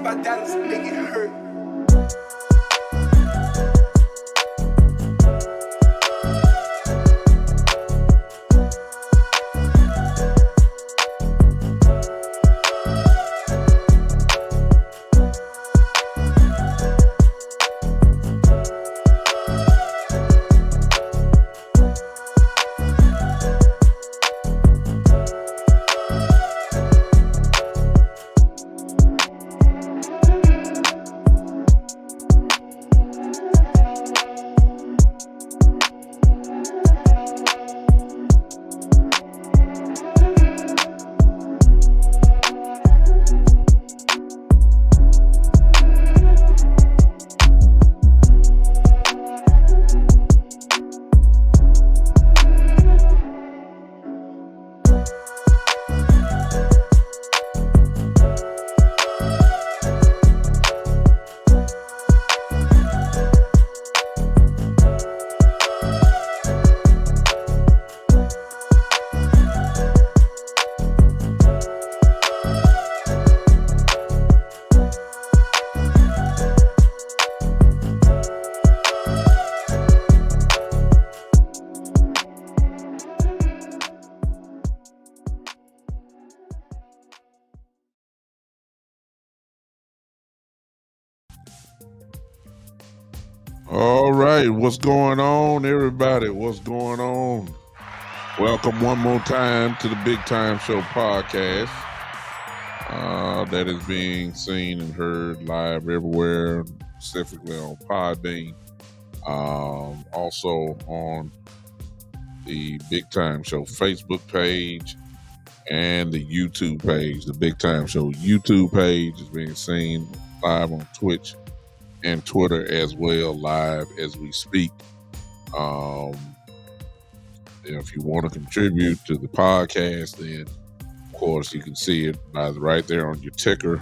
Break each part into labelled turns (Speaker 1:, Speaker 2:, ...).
Speaker 1: about Dallas and make it hurt.
Speaker 2: All right, what's going on, everybody? What's going on? Welcome one more time to the Big Time Show podcast. That is being seen and heard live everywhere, specifically on Podbean. Also on the Big Time Show Facebook page and the YouTube page. The Big Time Show YouTube page is being seen live on Twitch and Twitter as well, live as we speak. If you want to contribute to the podcast, then of course you can see it right there on your ticker,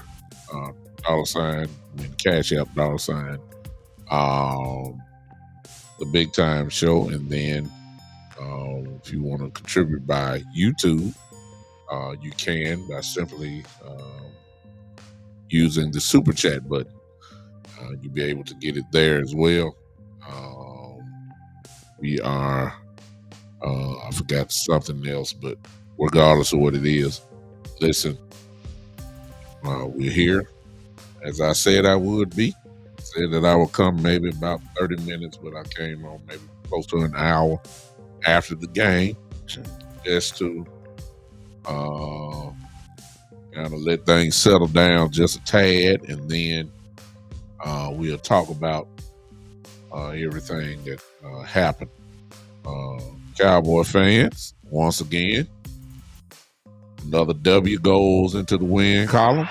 Speaker 2: $, and Cash App, $, the Big Time Show. And then if you want to contribute by YouTube, you can by simply using the Super Chat button. You'll be able to get it there as well. We are, I forgot something else, but regardless of what it is, listen, we're here. As I said I would be. Said that I would come maybe about 30 minutes, but I came on maybe close to an hour after the game just to kind of let things settle down just a tad, and then we'll talk about everything that happened. Cowboy fans, once again, another W goes into the win column.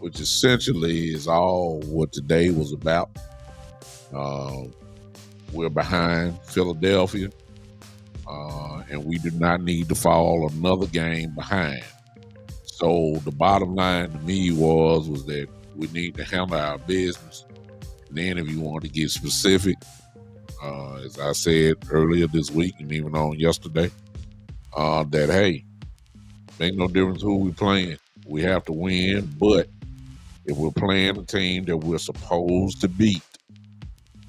Speaker 2: Which essentially is all what today was about. We're behind Philadelphia. And we do not need to fall another game behind. So the bottom line to me was that we need to handle our business. And then if you want to get specific, as I said earlier this week and even on yesterday, that, hey, make no difference who we're playing. We have to win, but if we're playing a team that we're supposed to beat,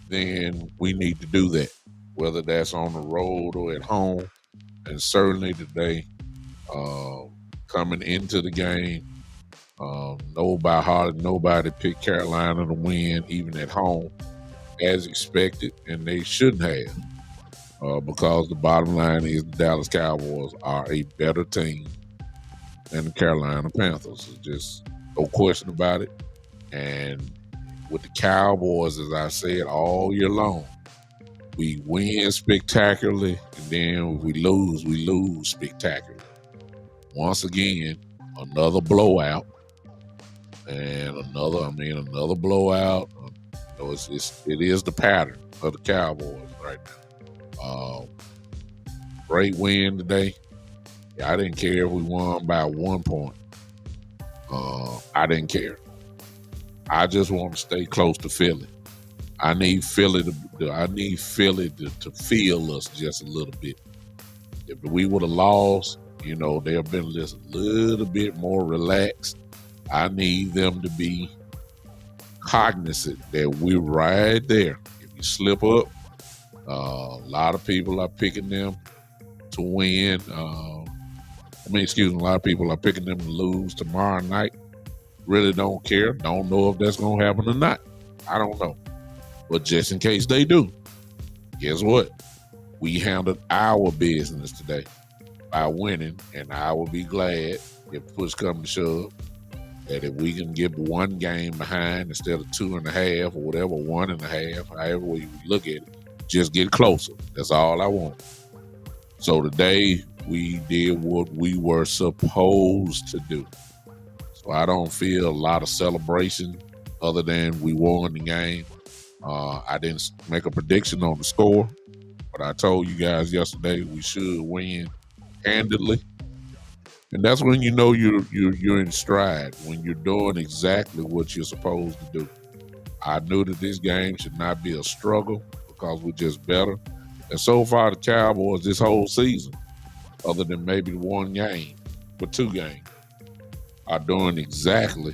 Speaker 2: then we need to do that, whether that's on the road or at home. And certainly today, coming into the game, nobody picked Carolina to win, even at home, as expected, and they shouldn't have, because the bottom line is the Dallas Cowboys are a better team than the Carolina Panthers. There's just no question about it. And with the Cowboys, as I said all year long, we win spectacularly, and then we lose spectacularly. Once again, another blowout, and another blowout. It is the pattern of the Cowboys right now. Great win today. I didn't care if we won by 1 point. I didn't care. I just want to stay close to Philly. I need Philly to feel us just a little bit. If we would have lost, They have been just a little bit more relaxed. I need them to be cognizant that we're right there. If you slip up, a lot of people are picking them to win. A lot of people are picking them to lose tomorrow night. Really don't care. Don't know if that's going to happen or not. I don't know. But just in case they do, guess what? We handled our business today by winning, and I will be glad if push comes to shove that if we can get one game behind instead of 2.5 or whatever, 1.5, however way you look at it, just get closer. That's all I want. So today we did what we were supposed to do. So I don't feel a lot of celebration other than we won the game. I didn't make a prediction on the score, but I told you guys yesterday we should win handedly. And that's when you know you're in stride, when you're doing exactly what you're supposed to do. I knew that this game should not be a struggle because we're just better. And so far, the Cowboys this whole season, other than maybe one game, but 2 games, are doing exactly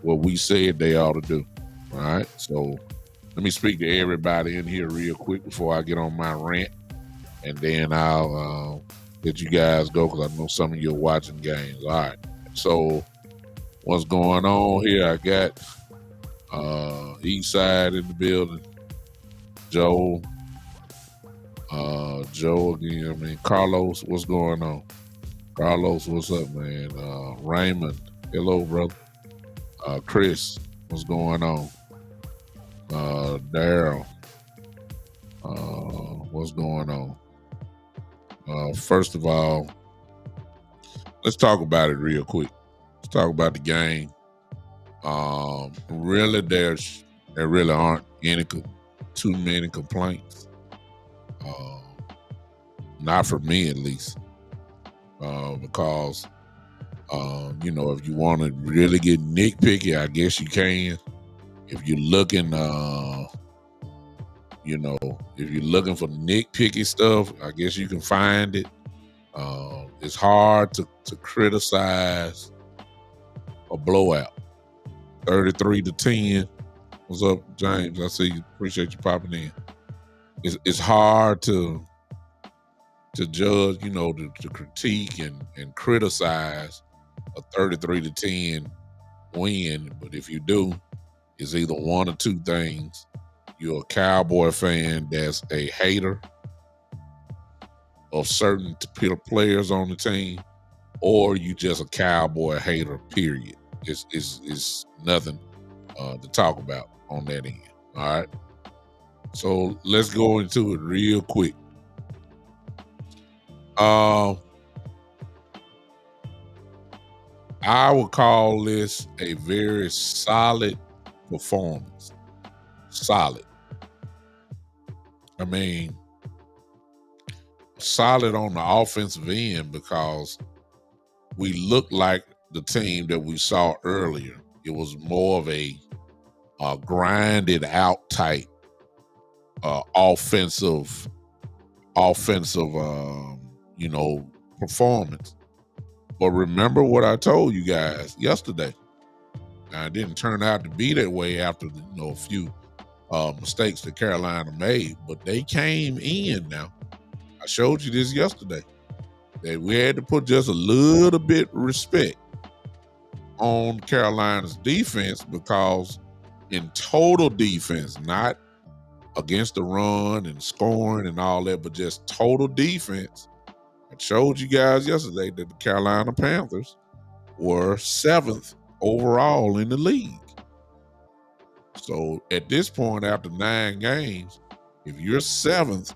Speaker 2: what we said they ought to do. All right? So let me speak to everybody in here real quick before I get on my rant. And then I'll let you guys go because I know some of you are watching games. All right. So what's going on here? I got East Side in the building. Joe again. Carlos, what's going on? Carlos, what's up, man? Raymond, hello, brother. Chris, what's going on? Daryl, what's going on? First of all, let's talk about it real quick. Let's talk about the game. Really, there really aren't too many complaints. Not for me, at least, because if you want to really get nitpicky, I guess you can. If you're looking, if you're looking for nitpicky stuff, I guess you can find it. It's hard to criticize a blowout. 33-10. What's up, James? I see you. Appreciate you popping in. It's hard to judge, to critique and criticize a 33-10 win. But if you do, it's either one or two things. You're a Cowboy fan that's a hater of certain players on the team, or you just a Cowboy hater, period. It's nothing to talk about on that end. All right. So let's go into it real quick. I would call this a very solid performance. Solid. I mean, solid on the offensive end because we looked like the team that we saw earlier. It was more of a grinded out type offensive performance. But remember what I told you guys yesterday. Now, it didn't turn out to be that way after a few mistakes that Carolina made, but they came in now. I showed you this yesterday, that we had to put just a little bit of respect on Carolina's defense because in total defense, not against the run and scoring and all that, but just total defense, I showed you guys yesterday that the Carolina Panthers were 7th overall in the league. So at this point, after 9 games, if you're 7th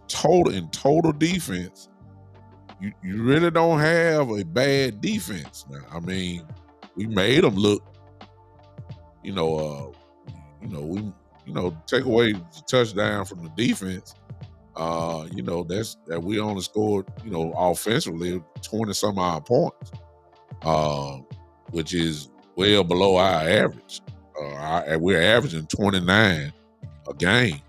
Speaker 2: in total defense, you really don't have a bad defense. Now, I mean, we made them look, we take away the touchdown from the defense. That's that we only scored, offensively 20 some odd points, which is well below our average. We're averaging 29 a game.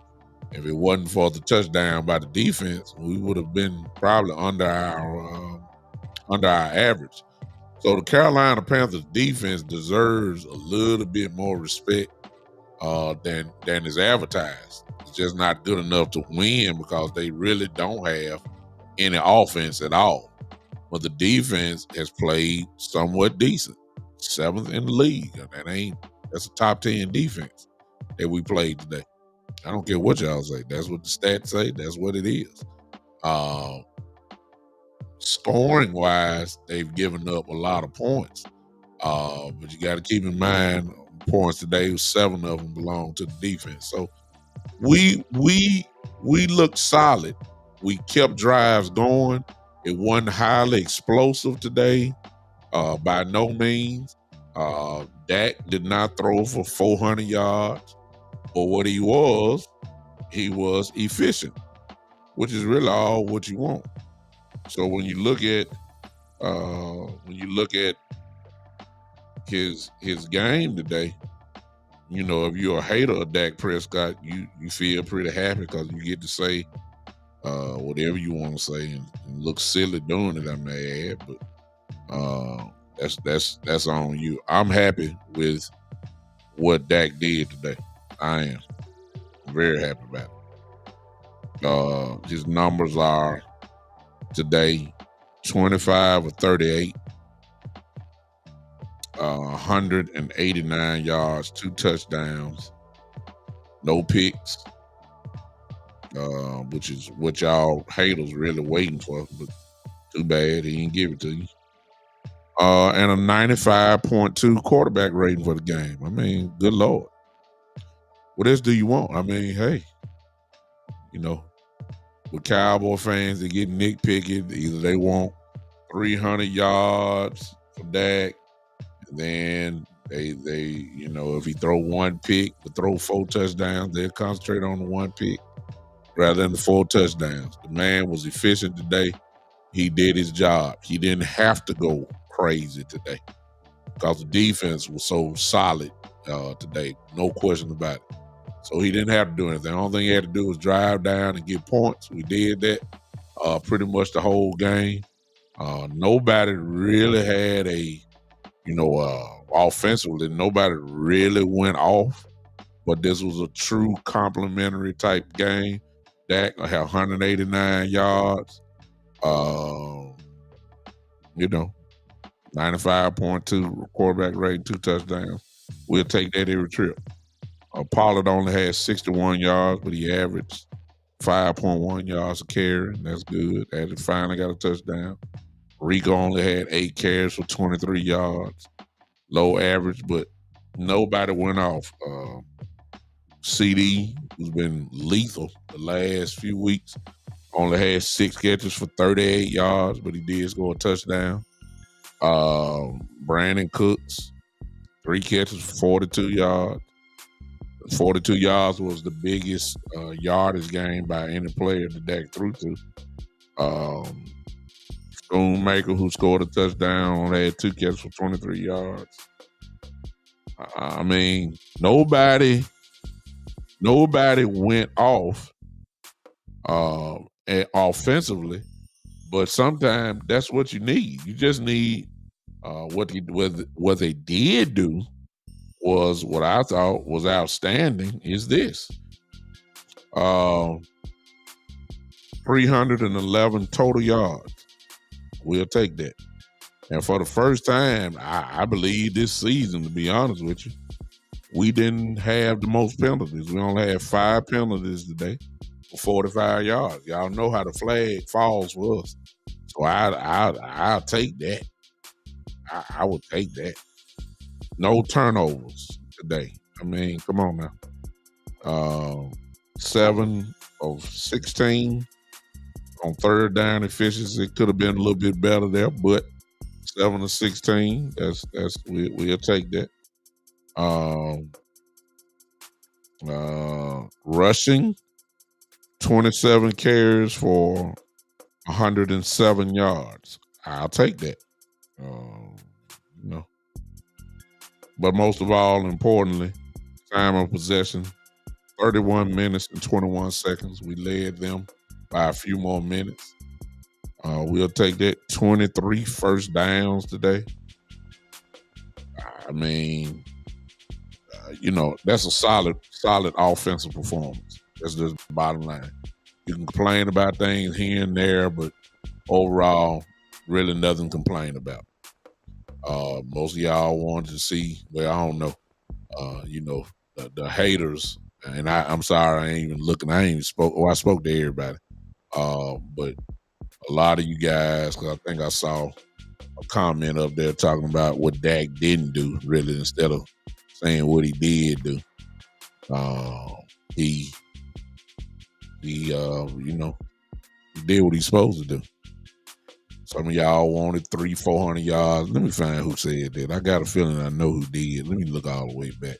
Speaker 2: If it wasn't for the touchdown by the defense, we would have been probably under our under our average. So the Carolina Panthers defense deserves a little bit more respect than is advertised. It's just not good enough to win because they really don't have any offense at all. But the defense has played somewhat decent, 7th in the league. That's a top 10 defense that we played today. I don't care what y'all say. That's what the stats say. That's what it is. Scoring wise, they've given up a lot of points. But you got to keep in mind, points today, 7 of them belong to the defense. So we looked solid. We kept drives going. It wasn't highly explosive today, by no means. Dak did not throw for 400 yards, but what he was efficient, which is really all what you want. So when you look at his game today, if you're a hater of Dak Prescott, you feel pretty happy because you get to say whatever you want to say and look silly doing it, I may add, but that's on you. I'm happy with what Dak did today. I am very happy about it. His numbers are today 25 or 38, 189 yards, 2 touchdowns, no picks, which is what y'all haters really waiting for, but too bad he didn't give it to you. And a 95.2 quarterback rating for the game. I mean, good Lord. What else do you want? I mean, hey, with Cowboy fans, they get nitpicky. Either they want 300 yards for Dak, and then they if he throw one pick, but throw 4 touchdowns, they'll concentrate on the one pick rather than the 4 touchdowns. The man was efficient today. He did his job. He didn't have to go crazy today because the defense was so solid today. No question about it. So he didn't have to do anything. The only thing he had to do was drive down and get points. We did that pretty much the whole game. Nobody really had offensively, nobody really went off. But this was a true complimentary type game. Dak had 189 yards. 95.2 quarterback rating, 2 touchdowns. We'll take that every trip. Pollard only had 61 yards, but he averaged 5.1 yards a carry. That's good. And he finally got a touchdown. Rico only had 8 carries for 23 yards. Low average, but nobody went off. CD, who's been lethal the last few weeks, only had 6 catches for 38 yards, but he did score a touchdown. Brandon Cooks, 3 catches for 42 yards. 42 yards was the biggest yardage game by any player that Dak threw to. Schoonmaker, who scored a touchdown, only had 2 catches for 23 yards. I mean, nobody went off offensively, but sometimes that's what you need. You just need what they did do was what I thought was outstanding is this. 311 total yards. We'll take that. And for the first time, I believe this season, to be honest with you, we didn't have the most penalties. We only had 5 penalties today for 45 yards. Y'all know how the flag falls for us. So I'll take that. I would take that. No turnovers today. I mean, come on now. 7 of 16 on third down efficiency. Could have been a little bit better there, but 7 of 16. We'll take that. Rushing, 27 carries for 107 yards. I'll take that. But most of all, importantly, time of possession, 31 minutes and 21 seconds. We led them by a few more minutes. We'll take that. 23 first downs today. I mean, that's a solid offensive performance. That's just the bottom line. You can complain about things here and there, but overall, really nothing to complain about. Most of y'all wanted to see, well, I don't know, the haters, and I'm sorry, I ain't even looking. I ain't even spoke. I spoke to everybody. But a lot of you guys, because I think I saw a comment up there talking about what Dak didn't do, really, instead of saying what he did do. He did what he's supposed to do. Some of y'all wanted 300-400 yards. Let me find who said that. I got a feeling I know who did. Let me look all the way back.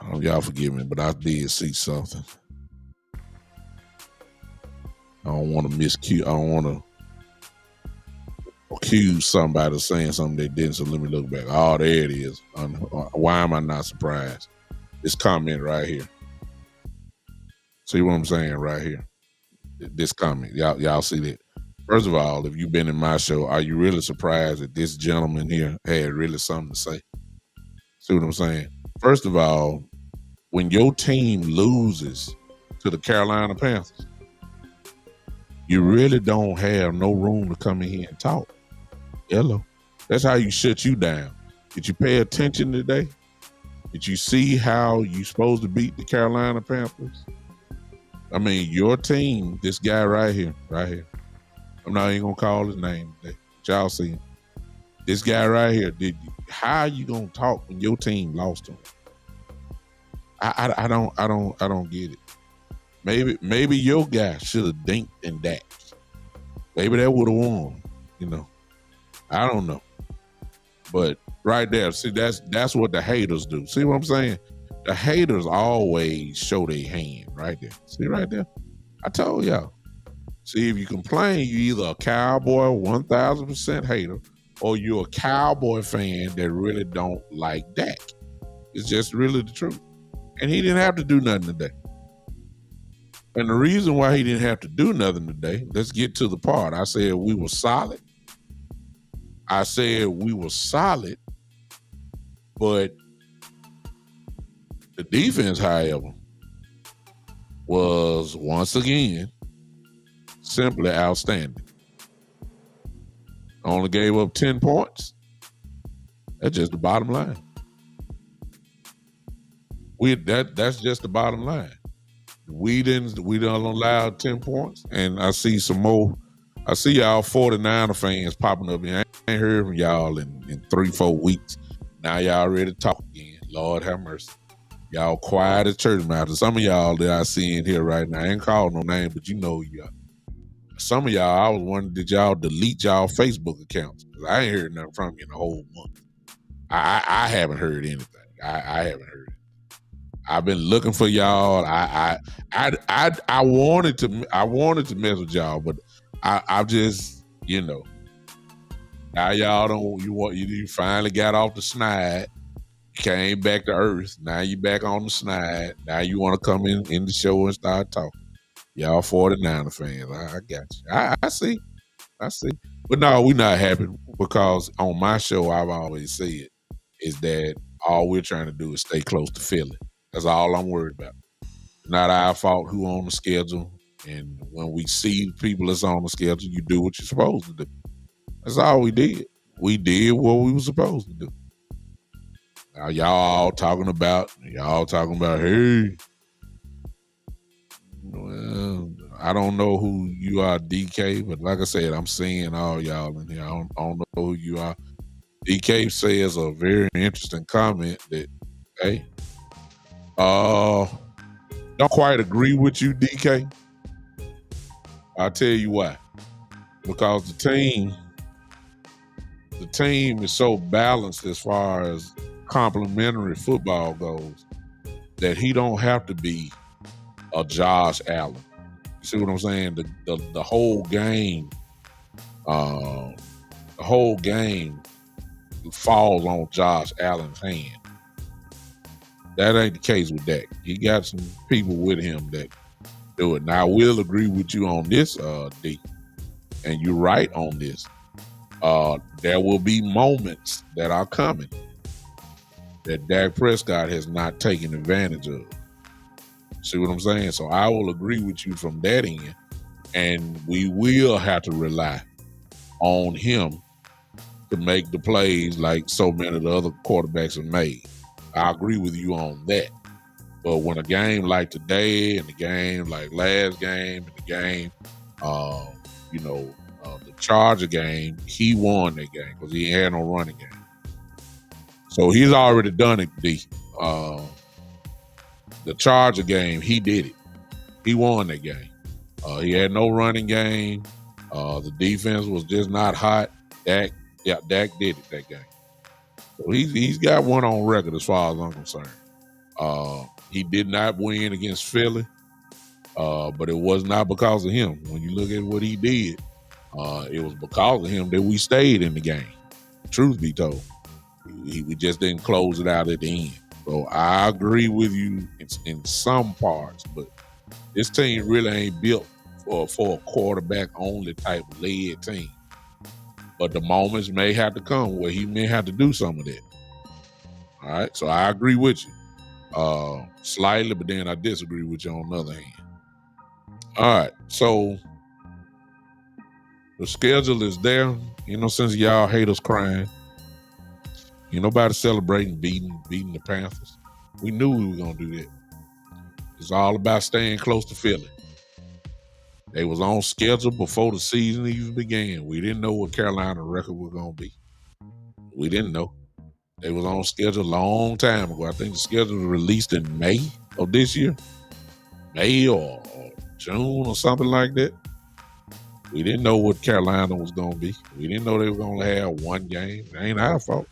Speaker 2: Oh, y'all forgive me, but I did see something. I don't want to accuse somebody of saying something they didn't, so let me look back. Oh, there it is. Why am I not surprised? This comment right here. See what I'm saying right here? This comment. Y'all see that? First of all, if you've been in my show, are you really surprised that this gentleman here had really something to say? See what I'm saying? First of all, when your team loses to the Carolina Panthers, you really don't have no room to come in here and talk. Hello. That's how you shut you down. Did you pay attention today? Did you see how you supposed to beat the Carolina Panthers? I mean, your team, this guy right here. I'm not even gonna call his name today. Y'all see him. This guy right here. How are you gonna talk when your team lost to him? I don't get it. Maybe your guy should have dinked and dacked. Maybe that would have won. I don't know. But right there, see, that's what the haters do. See what I'm saying? The haters always show their hand right there. See right there? I told y'all. See, if you complain, you either a Cowboy 1,000% hater or you're a Cowboy fan that really don't like Dak. It's just really the truth. And he didn't have to do nothing today. And the reason why he didn't have to do nothing today, let's get to the part. I said we were solid. But the defense, however, was once again simply outstanding. Only gave up 10 points. That's just the bottom line. That's just the bottom line. We didn't allow 10 points, and I see some more. I see y'all 49er fans popping up here. I ain't heard from y'all in 3-4 weeks. Now y'all ready to talk again. Lord have mercy. Y'all quiet as church mouse. Some of y'all that I see in here right now, I ain't calling no name, but you know y'all. Some of y'all, I was wondering, did y'all delete y'all Facebook accounts? Because I ain't heard nothing from you in a whole month. I haven't heard anything. I haven't heard it. I've been looking for y'all. I wanted to mess with y'all, but I've just, now y'all don't. You finally got off the snide, came back to earth. Now you back on the snide. Now you want to come in the show and start talking. Y'all 49er fans. I got you. I see. But no, we're not happy because on my show, I've always said is that all we're trying to do is stay close to Philly. That's all I'm worried about. Not our fault who on the schedule. And when we see people that's on the schedule, you do what you're supposed to do. That's all we did. We did what we were supposed to do. Now y'all talking about, hey, well, I don't know who you are, DK, but like I said, I'm seeing all y'all in here. I don't know who you are. DK says a very interesting comment that, hey, don't quite agree with you, DK. I'll tell you why. Because the team is so balanced as far as complimentary football goes that he don't have to be a Josh Allen. You see what I'm saying? The whole game, falls on Josh Allen's hand. That ain't the case with Dak. He got some people with him that do it. Now I will agree with you on this, D, and you're right on this. There will be moments that are coming that Dak Prescott has not taken advantage of. See what I'm saying? So I will agree with you from that end, and we will have to rely on him to make the plays like so many of the other quarterbacks have made. I agree with you on that. But when a game like today and the game like last game and the game, the Charger game, he won that game because he had no running game. So he's already done it, D. The Charger game, he did it. He won that game. He had no running game. The defense was just not hot. Dak did it that game. So he's got one on record as far as I'm concerned. He did not win against Philly, but it was not because of him. When you look at what he did, it was because of him that we stayed in the game. Truth be told, we just didn't close it out at the end. So I agree with you in some parts, but this team really ain't built for a quarterback-only type led team. But the moments may have to come where he may have to do some of that. All right, so I agree with you slightly, but then I disagree with you on the other hand. All right, so the schedule is there. Since y'all hate us crying, nobody celebrating beating the Panthers. We knew we were going to do that. It's all about staying close to Philly. They was on schedule before the season even began. We didn't know what Carolina record was going to be. We didn't know. They was on schedule a long time ago. I think the schedule was released in May of this year. May or June or something like that. We didn't know what Carolina was going to be. We didn't know they were going to have one game. It ain't our fault.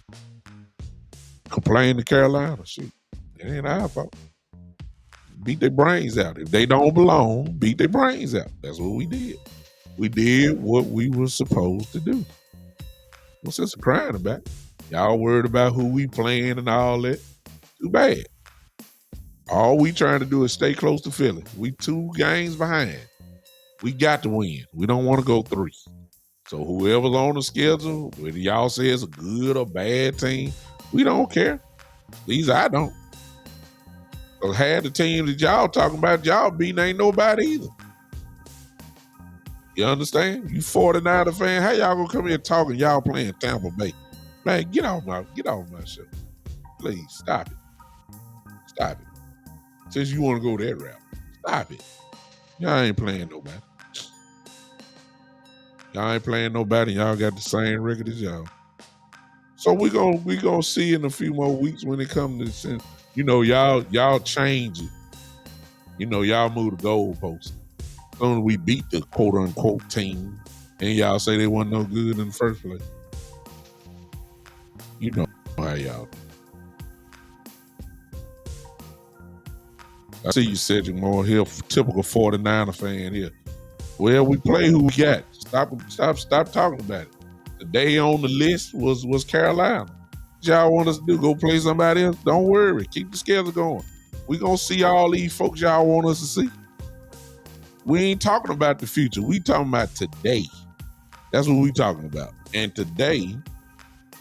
Speaker 2: Complain to Carolina. Shoot. It ain't our fault. Beat their brains out. If they don't belong, beat their brains out. That's what we did. We did what we were supposed to do. What's this crying about? Y'all worried about who we playing and all that? Too bad. All we trying to do is stay close to Philly. We 2 games behind. We got to win. We don't want to go 3. So whoever's on the schedule, whether y'all say it's a good or bad team, we don't care. At least I don't. Because half the teams that y'all talking about, y'all beating ain't nobody either. You understand? You 49er fan, how y'all gonna come here talking y'all playing Tampa Bay? Man, get off my show. Please, stop it. Stop it. Since you want to go that route, stop it. Y'all ain't playing nobody. Y'all ain't playing nobody. Y'all got the same record as y'all. So we gonna see in a few more weeks when it comes to, y'all change it. Y'all move the goalposts. As soon as we beat the quote unquote team, and y'all say they wasn't no good in the first place. You know how y'all do. I see you said you're more here, typical 49er fan here. Well, we play who we got. Stop talking about it. The day on the list was Carolina. What y'all want us to do? Go play somebody else? Don't worry. Keep the schedule going. We gonna see all these folks y'all want us to see. We ain't talking about the future. We talking about today. That's what we talking about. And today,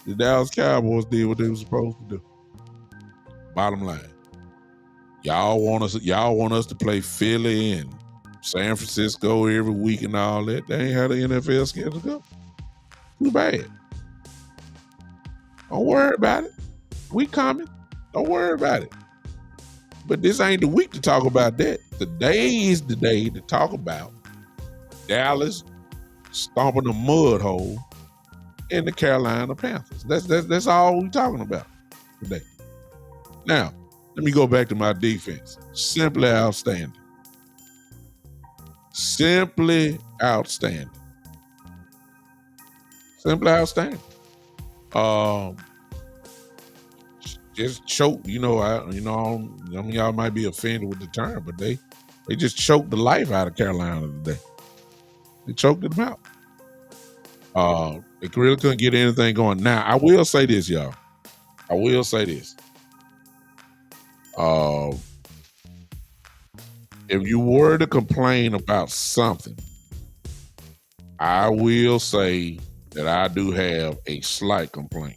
Speaker 2: the Dallas Cowboys did what they were supposed to do. Bottom line. Y'all want us to play Philly and San Francisco every week and all that. That ain't how the NFL schedule go. Too bad. Don't worry about it. We coming. Don't worry about it. But this ain't the week to talk about that. Today is the day to talk about Dallas stomping a mud hole in the Carolina Panthers. That's all we talking about today. Now, let me go back to my defense. Simply outstanding. Simply outstanding. Simply outstanding. Just choke. Some of y'all might be offended with the term, but they just choked the life out of Carolina today. They choked them out. They really couldn't get anything going. Now, I will say this, y'all. I will say this. if you were to complain about something, I will say that I do have a slight complaint.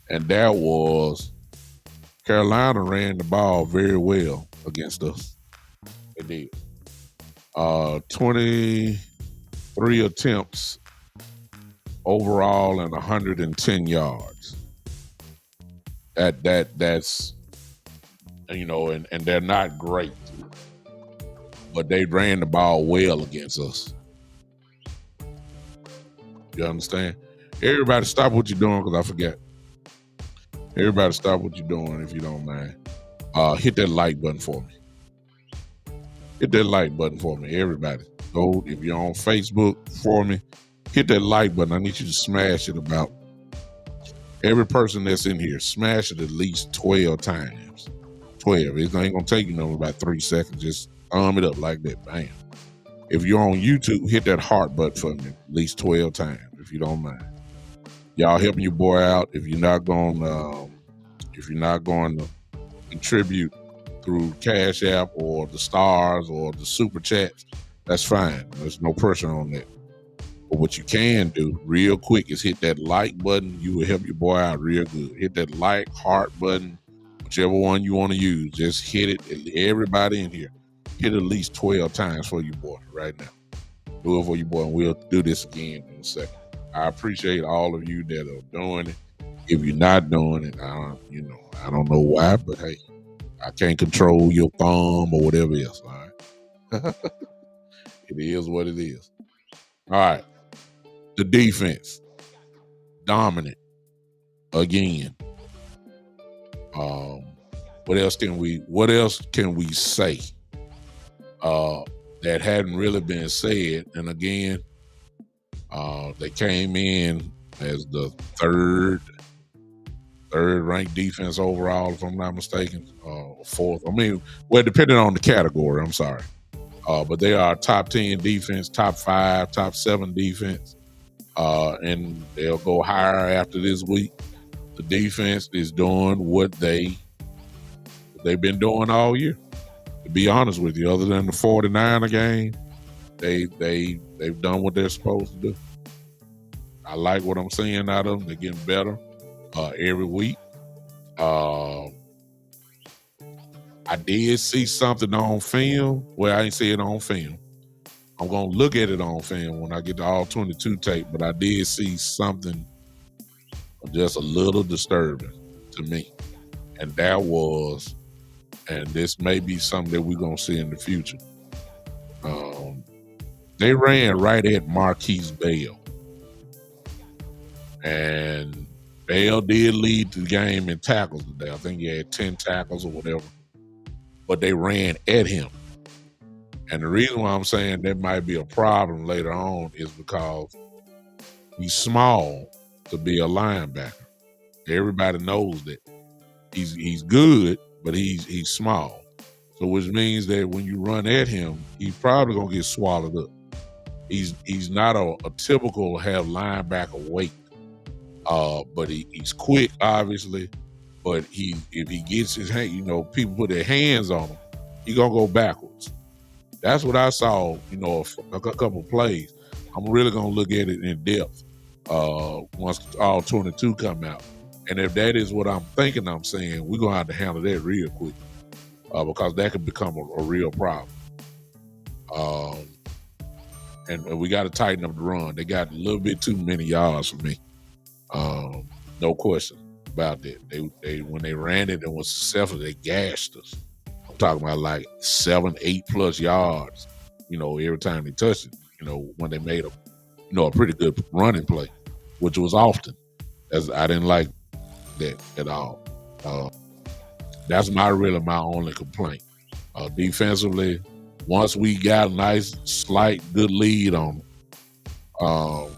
Speaker 2: And that was Carolina ran the ball very well against us. They did. 23 attempts overall and 110 yards. That's and they're not great, but they ran the ball well against us. You understand? Everybody stop what you're doing, because I forget. Everybody stop what you're doing, if you don't mind. Hit that like button for me. Hit that like button for me, everybody. Go, if you're on Facebook for me, hit that like button. I need you to smash it about every person that's in here. Smash it at least 12 times. 12. It ain't gonna take you no about 3 seconds. Just it up like that. Bam. If you're on YouTube, hit that heart button for me at least 12 times, if you don't mind. Y'all helping your boy out. If you're not going to contribute through Cash App or the stars or the super chats, that's fine. There's no pressure on that. But what you can do real quick is hit that like button. You will help your boy out real good. Hit that like, heart button, whichever one you want to use. Just hit it. Everybody in here, hit at least 12 times for your boy right now. Do it for your boy, and we'll do this again in a second. I appreciate all of you that are doing it. If you're not doing it, I don't know why, but hey, I can't control your thumb or whatever else. All right, it is what it is. All right, the defense dominant again. What else can we say that hadn't really been said? And again, they came in as the third ranked defense overall, if I'm not mistaken, fourth. I mean, well, depending on the category, I'm sorry. But they are top 10 defense, top 5, top 7 defense. And they'll go higher after this week. The defense is doing what they've been doing all year. To be honest with you, other than the 49er game, they've done what they're supposed to do. I like what I'm seeing out of them. They're getting better every week. I did see something on film. Well, I didn't see it on film. I'm going to look at it on film when I get the all 22 tape, but I did see something just a little disturbing to me. And that was, and this may be something that we're going to see in the future. They ran right at Marquise Bell. And Bell did lead the game in tackles today. I think he had 10 tackles or whatever. But they ran at him. And the reason why I'm saying that might be a problem later on is because he's small to be a linebacker. Everybody knows that. He's good, but he's small. So which means that when you run at him, he's probably gonna get swallowed up. He's not a typical have linebacker weight. But he's quick, obviously. But if he gets his hand, people put their hands on him, he's gonna go backwards. That's what I saw, a couple of plays. I'm really gonna look at it in depth once all 22 come out. And if that is what I'm thinking I'm saying, we're gonna have to handle that real quick. Because that could become a real problem. And we got to tighten up the run. They got a little bit too many yards for me. No question about that. They when they ran it and was successful, they gashed us. I'm talking about like 7, 8+ yards, every time they touched it, when they made a pretty good running play, which was often. As I didn't like that at all. That's my only complaint. Defensively, once we got a nice, slight, good lead on them,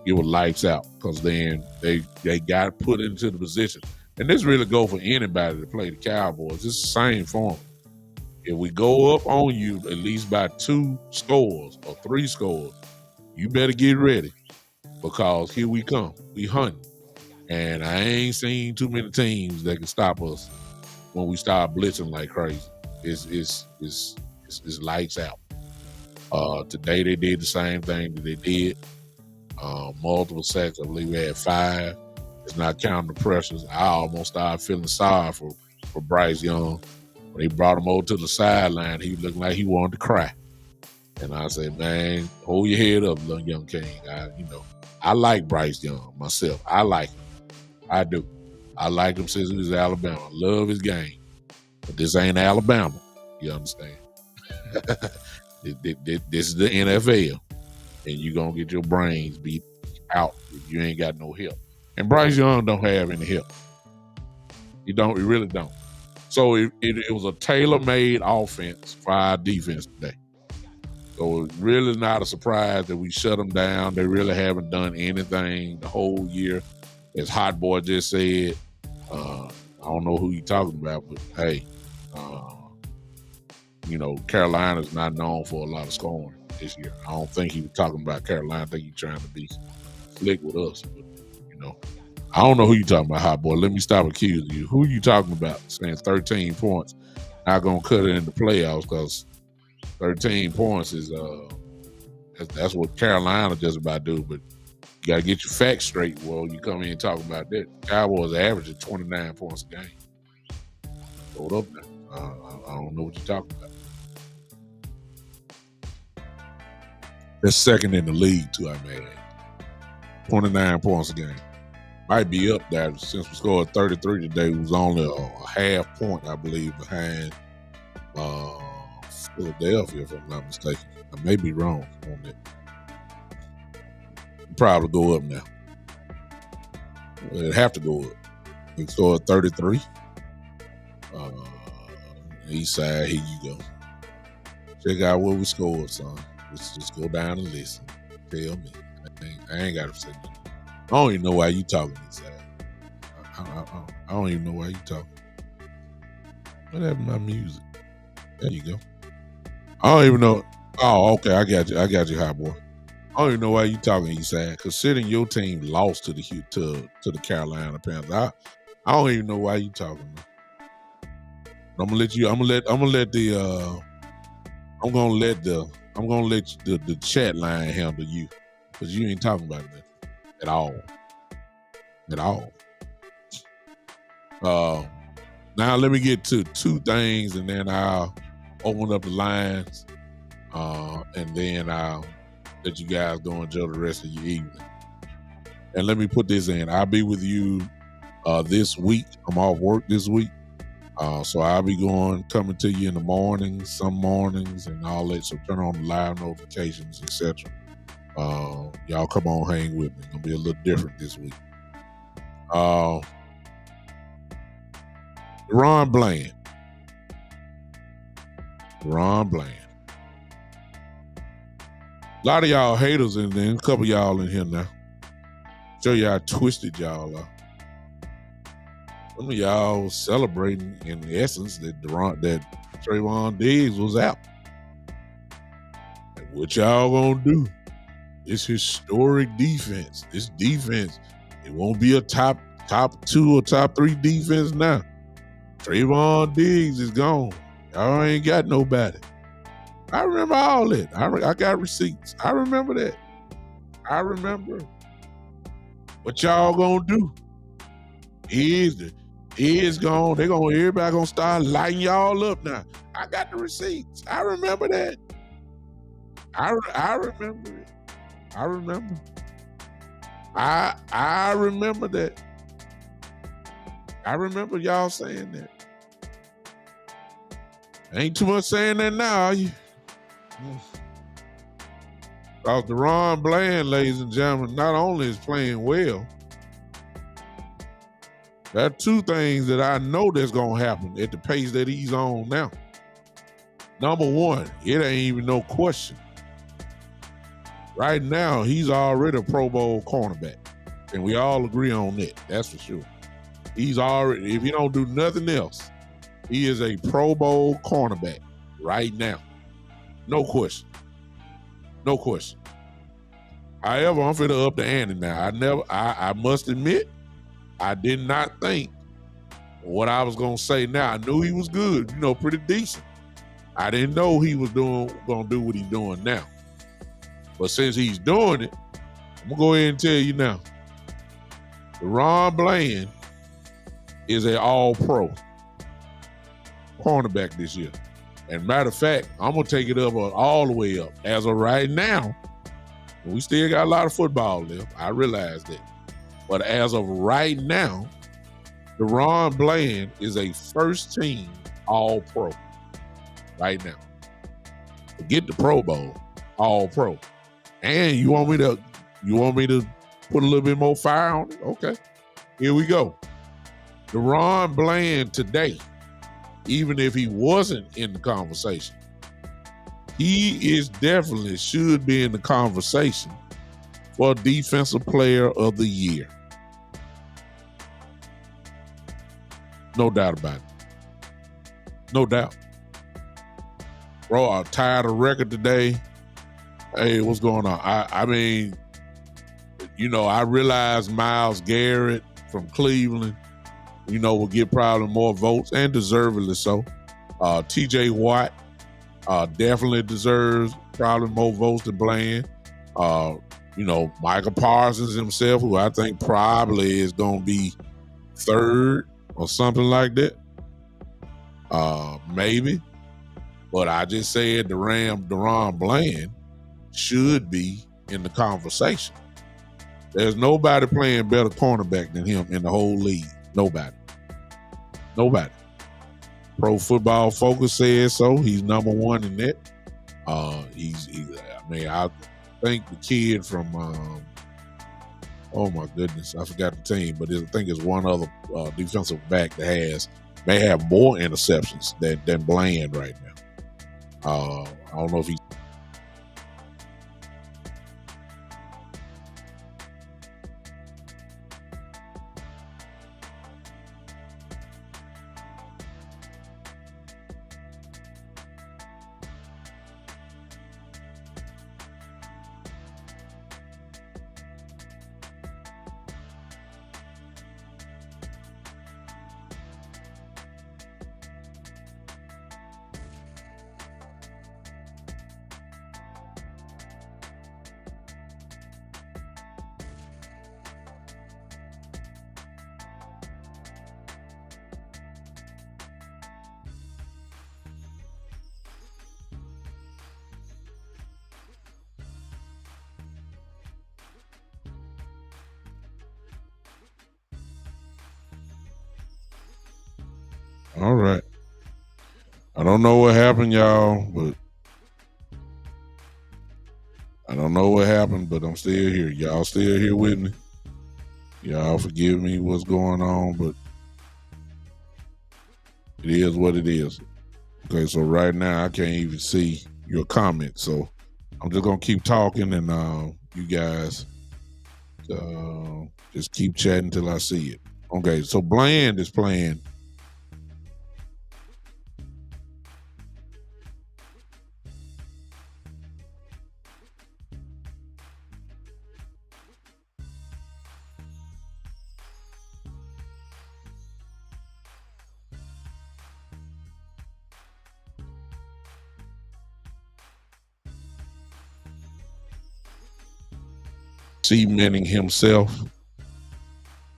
Speaker 2: it was lights out, because then they got put into the position. And this really go for anybody to play the Cowboys. It's the same form. If we go up on you at least by 2 scores or 3 scores, you better get ready, because here we come. We hunting. And I ain't seen too many teams that can stop us when we start blitzing like crazy. It's lights out. Today they did the same thing that they did. Multiple sacks. I believe we had 5. It's not counting the pressures. I almost started feeling sorry for Bryce Young. When they brought him over to the sideline, he looked like he wanted to cry. And I said, man, hold your head up, little young king. I like Bryce Young myself. I like him. I do. I liked him since he was Alabama. I love his game. But this ain't Alabama. You understand? This is the NFL. And you're going to get your brains beat out if you ain't got no help. And Bryce Young don't have any help. He really don't. So it was a tailor-made offense for our defense today. So it's really not a surprise that we shut them down. They really haven't done anything the whole year. As Hot Boy just said, I don't know who you're talking about, but hey, Carolina's not known for a lot of scoring this year. I don't think he was talking about Carolina. I think he's trying to be slick with us. But, I don't know who you're talking about, Hot Boy. Let me stop accusing you. Who are you talking about saying 13 points? Not going to cut it in the playoffs because 13 points is that's what Carolina just about do. But you got to get your facts straight. Well, you come in and talk about that. Cowboys averaging 29 points a game. Hold up now. I don't know what you're talking about. That's second in the league, too, I may add. 29 points a game. Might be up there since we scored 33 today. It was only a half point, I believe, behind Philadelphia, if I'm not mistaken. I may be wrong on that. Probably go up now. It'd have to go up. We scored 33. East side, here you go. Check out what we scored, son. Let's just go down and listen. Tell me. I ain't got to say nothing. I don't even know why you talking this side. I don't even know why you talking. What happened to my music? There you go. I don't even know. Oh, okay. I got you, Hot Boy. I don't even know why you talking East side. Considering your team lost to the Carolina Panthers, I don't even know why you talking. I'm gonna let the chat line handle you, because you ain't talking about that at all. Now let me get to 2 things, and then I'll open up the lines, and then I'll let you guys go enjoy the rest of your evening. And let me put this in. I'll be with you this week. I'm off work this week. So I'll be coming to you in the mornings, some mornings, and all that. So turn on the live notifications, etc. Y'all come on, hang with me. It's gonna be a little different this week. Deron Bland. A lot of y'all haters in there. A couple of y'all in here now. Show you how twisted y'all are. Some of y'all was celebrating, in essence, that Trayvon Diggs was out. And what y'all gonna do? This historic defense. This defense, it won't be a top 2 or top 3 defense now. Trayvon Diggs is gone. Y'all ain't got nobody. I remember all that. I got receipts. I remember that. I remember. What y'all gonna do? He is gone. Everybody gonna start lighting y'all up now. I got the receipts. I remember that. I remember it. I remember. I remember that. I remember y'all saying that. Ain't too much saying that now, are you? Because Deron Bland, ladies and gentlemen, not only is playing well, there are 2 things that I know that's going to happen at the pace that he's on now. Number 1, it ain't even no question. Right now, he's already a Pro Bowl cornerback. And we all agree on that. That's for sure. He's already, if he don't do nothing else, he is a Pro Bowl cornerback right now. No question. No question. However, I'm finna up the ante now. I must admit, I did not think what I was gonna say now. I knew he was good, pretty decent. I didn't know he was gonna do what he's doing now. But since he's doing it, I'm gonna go ahead and tell you now. Deron Bland is an all-pro cornerback this year. And matter of fact, I'm gonna take it up all the way up. As of right now, we still got a lot of football left. I realize that. But as of right now, Deron Bland is a first-team all-pro right now. Forget the Pro Bowl, all-pro. And you want me to put a little bit more fire on it? Okay, here we go. Deron Bland today, even if he wasn't in the conversation, he is definitely should be in the conversation for Defensive Player of the Year. No doubt about it. No doubt. Bro, I tied a record today. Hey, what's going on? I mean, I realize Myles Garrett from Cleveland, will get probably more votes, and deservedly so. TJ Watt definitely deserves probably more votes than Bland. Michael Parsons himself, who I think probably is going to be third or something like that. Maybe. But I just said Deron Bland should be in the conversation. There's nobody playing better cornerback than him in the whole league. Nobody. Pro Football Focus says so. He's number one in that. I think the kid from oh my goodness, I forgot the team, but I think it's one other defensive back that may have more interceptions than Bland right now. I don't know if he's all right. I don't know what happened, y'all, but I'm still here. Y'all still here with me? Y'all forgive me what's going on, but it is what it is. Okay, so right now I can't even see your comments, so I'm just gonna keep talking, and you guys just keep chatting till I see it. Okay, so Bland is playing. Cementing himself.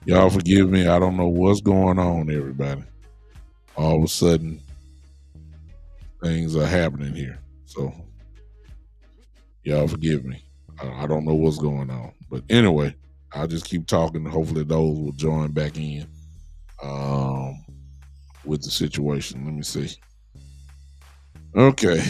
Speaker 2: Y'all forgive me. I don't know what's going on, everybody. All of a sudden, things are happening here. So, y'all forgive me. I don't know what's going on. But anyway, I'll just keep talking. Hopefully those will join back in with the situation. Let me see. Okay.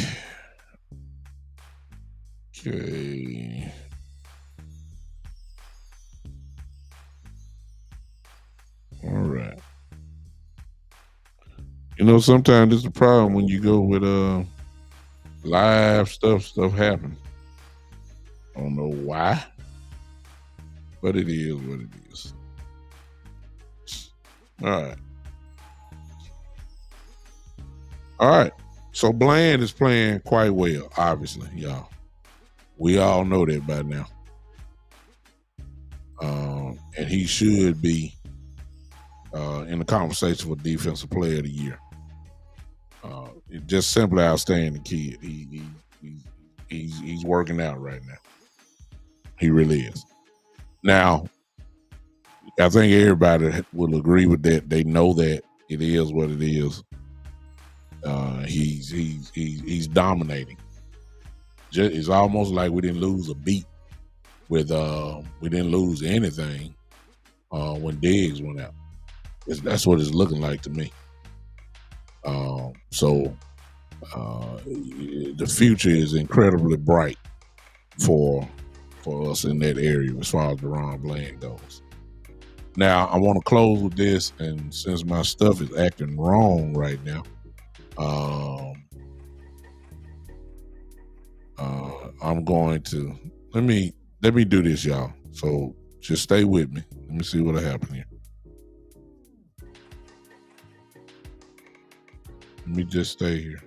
Speaker 2: All right. Sometimes it's a problem when you go with live stuff happen. I don't know why, but it is what it is. All right. So Bland is playing quite well, obviously, y'all. We all know that by now. And he should be in the conversation for Defensive Player of the Year. just simply outstanding kid. He's working out right now. He really is. Now, I think everybody will agree with that. They know that it is what it is. He's dominating. It's almost like we didn't lose a beat with we didn't lose anything when Diggs went out. That's what it's looking like to me. So the future is incredibly bright for us in that area as far as Deron Bland goes. Now I want to close with this, and since my stuff is acting wrong right now, I'm going to let me do this, y'all. So just stay with me. Let me see what'll happen here. Let me just stay here.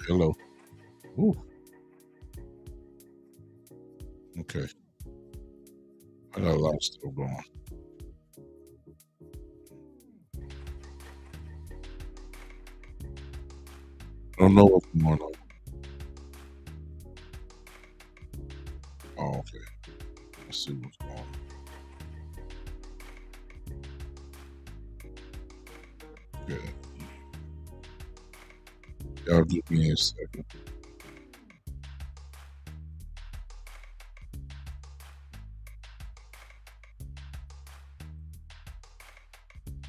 Speaker 2: Hello. Ooh. Okay. I got a lot of stuff going. I don't know what's going on. Oh, okay. Let's see what's going on. Okay. Y'all give me a second.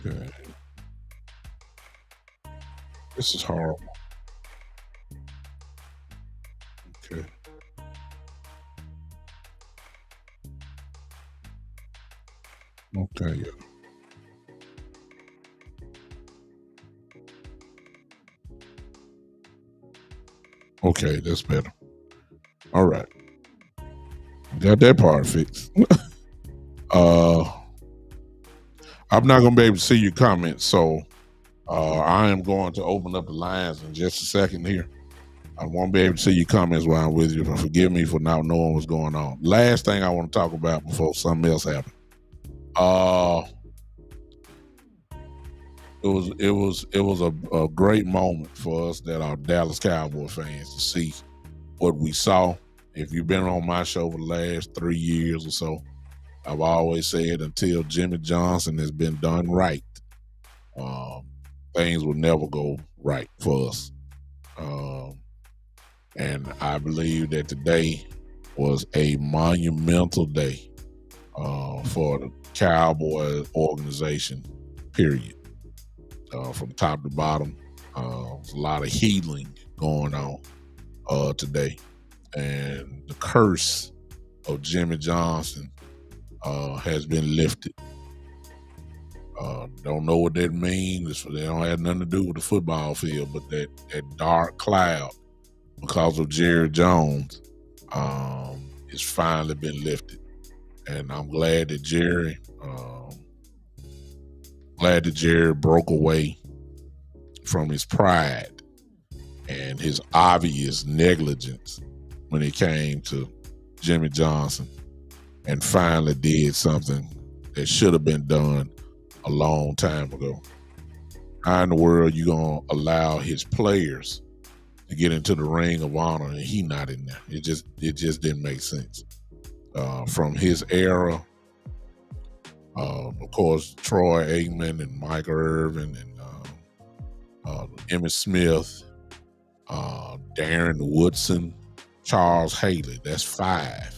Speaker 2: Okay. This is horrible. Okay. Okay, yeah. Okay, that's better. All right. Got that part fixed. I'm not gonna be able to see your comments, so I am going to open up the lines in just a second here. I won't be able to see your comments while I'm with you. Forgive me for not knowing what's going on. Last thing I want to talk about before something else happens. It was a great moment for us that are Dallas Cowboys fans to see what we saw. If you've been on my show for the last 3 years or so, I've always said until Jimmy Johnson has been done right, things will never go right for us. And I believe that today was a monumental day for the Cowboys organization, period. From top to bottom, there's a lot of healing going on today. And the curse of Jimmy Johnson has been lifted. Don't know what that means. They don't have nothing to do with the football field, but that dark cloud because of Jerry Jones has finally been lifted. And I'm glad that Jerry broke away from his pride and his obvious negligence when it came to Jimmy Johnson and finally did something that should have been done a long time ago. How in the world you gonna allow his players to get into the ring of honor and he not in there? It just didn't make sense. From his era, of course, Troy Aikman and Mike Irvin and Emmitt Smith, Darren Woodson, Charles Haley. That's five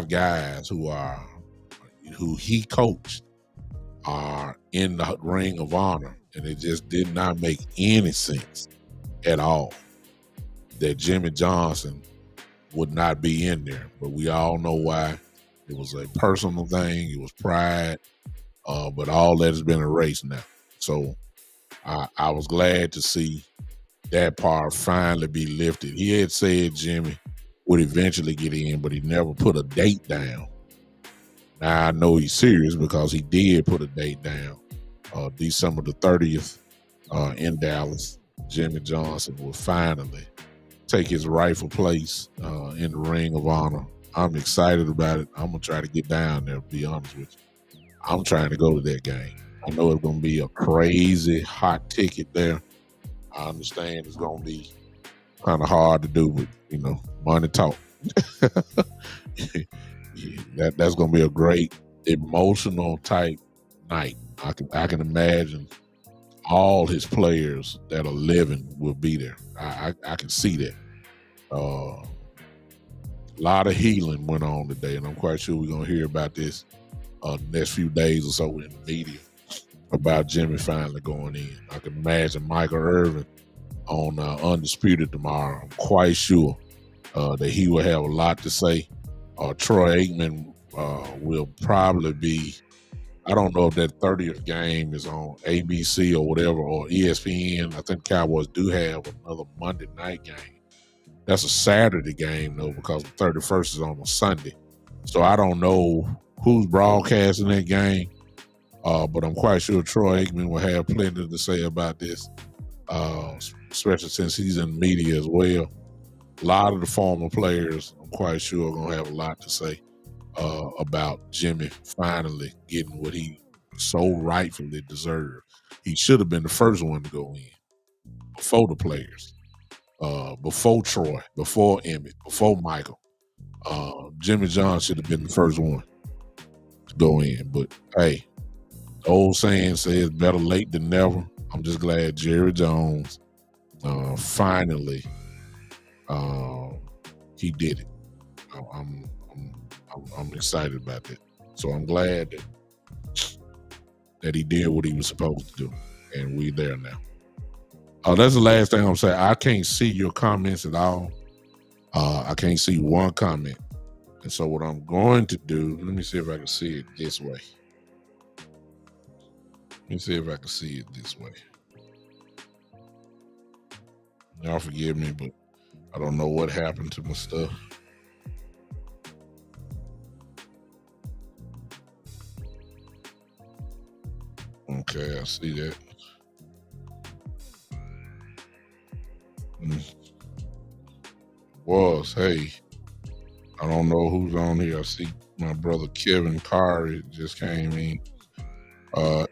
Speaker 2: guys who he coached are in the ring of honor, and it just did not make any sense at all that Jimmy Johnson would not be in there. But we all know why. It was a personal thing. It was pride, but all that has been erased now. So I was glad to see that part finally be lifted. He had said Jimmy would eventually get in, but he never put a date down. Now I know he's serious because he did put a date down. December the 30th in Dallas, Jimmy Johnson will finally take his rightful place in the Ring of Honor. I'm excited about it. I'm going to try to get down there, to be honest with you. I'm trying to go to that game. I know it's going to be a crazy hot ticket there. I understand it's going to be kind of hard to do, but money talk. That's going to be a great emotional type night. I can imagine all his players that are living will be there. I can see that. A lot of healing went on today, and I'm quite sure we're going to hear about this the next few days or so in the media about Jimmy finally going in. I can imagine Michael Irvin on Undisputed tomorrow. I'm quite sure that he will have a lot to say. Troy Aikman will probably be, I don't know if that 30th game is on ABC or whatever, or ESPN. I think Cowboys do have another Monday night game. That's a Saturday game, though, because the 31st is on a Sunday. So I don't know who's broadcasting that game, but I'm quite sure Troy Aikman will have plenty to say about this, especially since he's in the media as well. A lot of the former players, I'm quite sure, are going to have a lot to say about Jimmy finally getting what he so rightfully deserved. He should have been the first one to go in before the players, before Troy, before Emmett, before Michael. Jimmy John should have been the first one to go in. But hey, the old saying says better late than never. I'm just glad Jerry Jones finally he did it. I'm excited about that. So I'm glad that he did what he was supposed to do, and we there now. That's the last thing I'm saying. I can't see your comments at all. I can't see one comment. And so what I'm going to do, let me see if I can see it this way. Y'all forgive me, but I don't know what happened to my stuff. Okay, I see that. Hey, I don't know who's on here. I see my brother Kevin Carr just came in.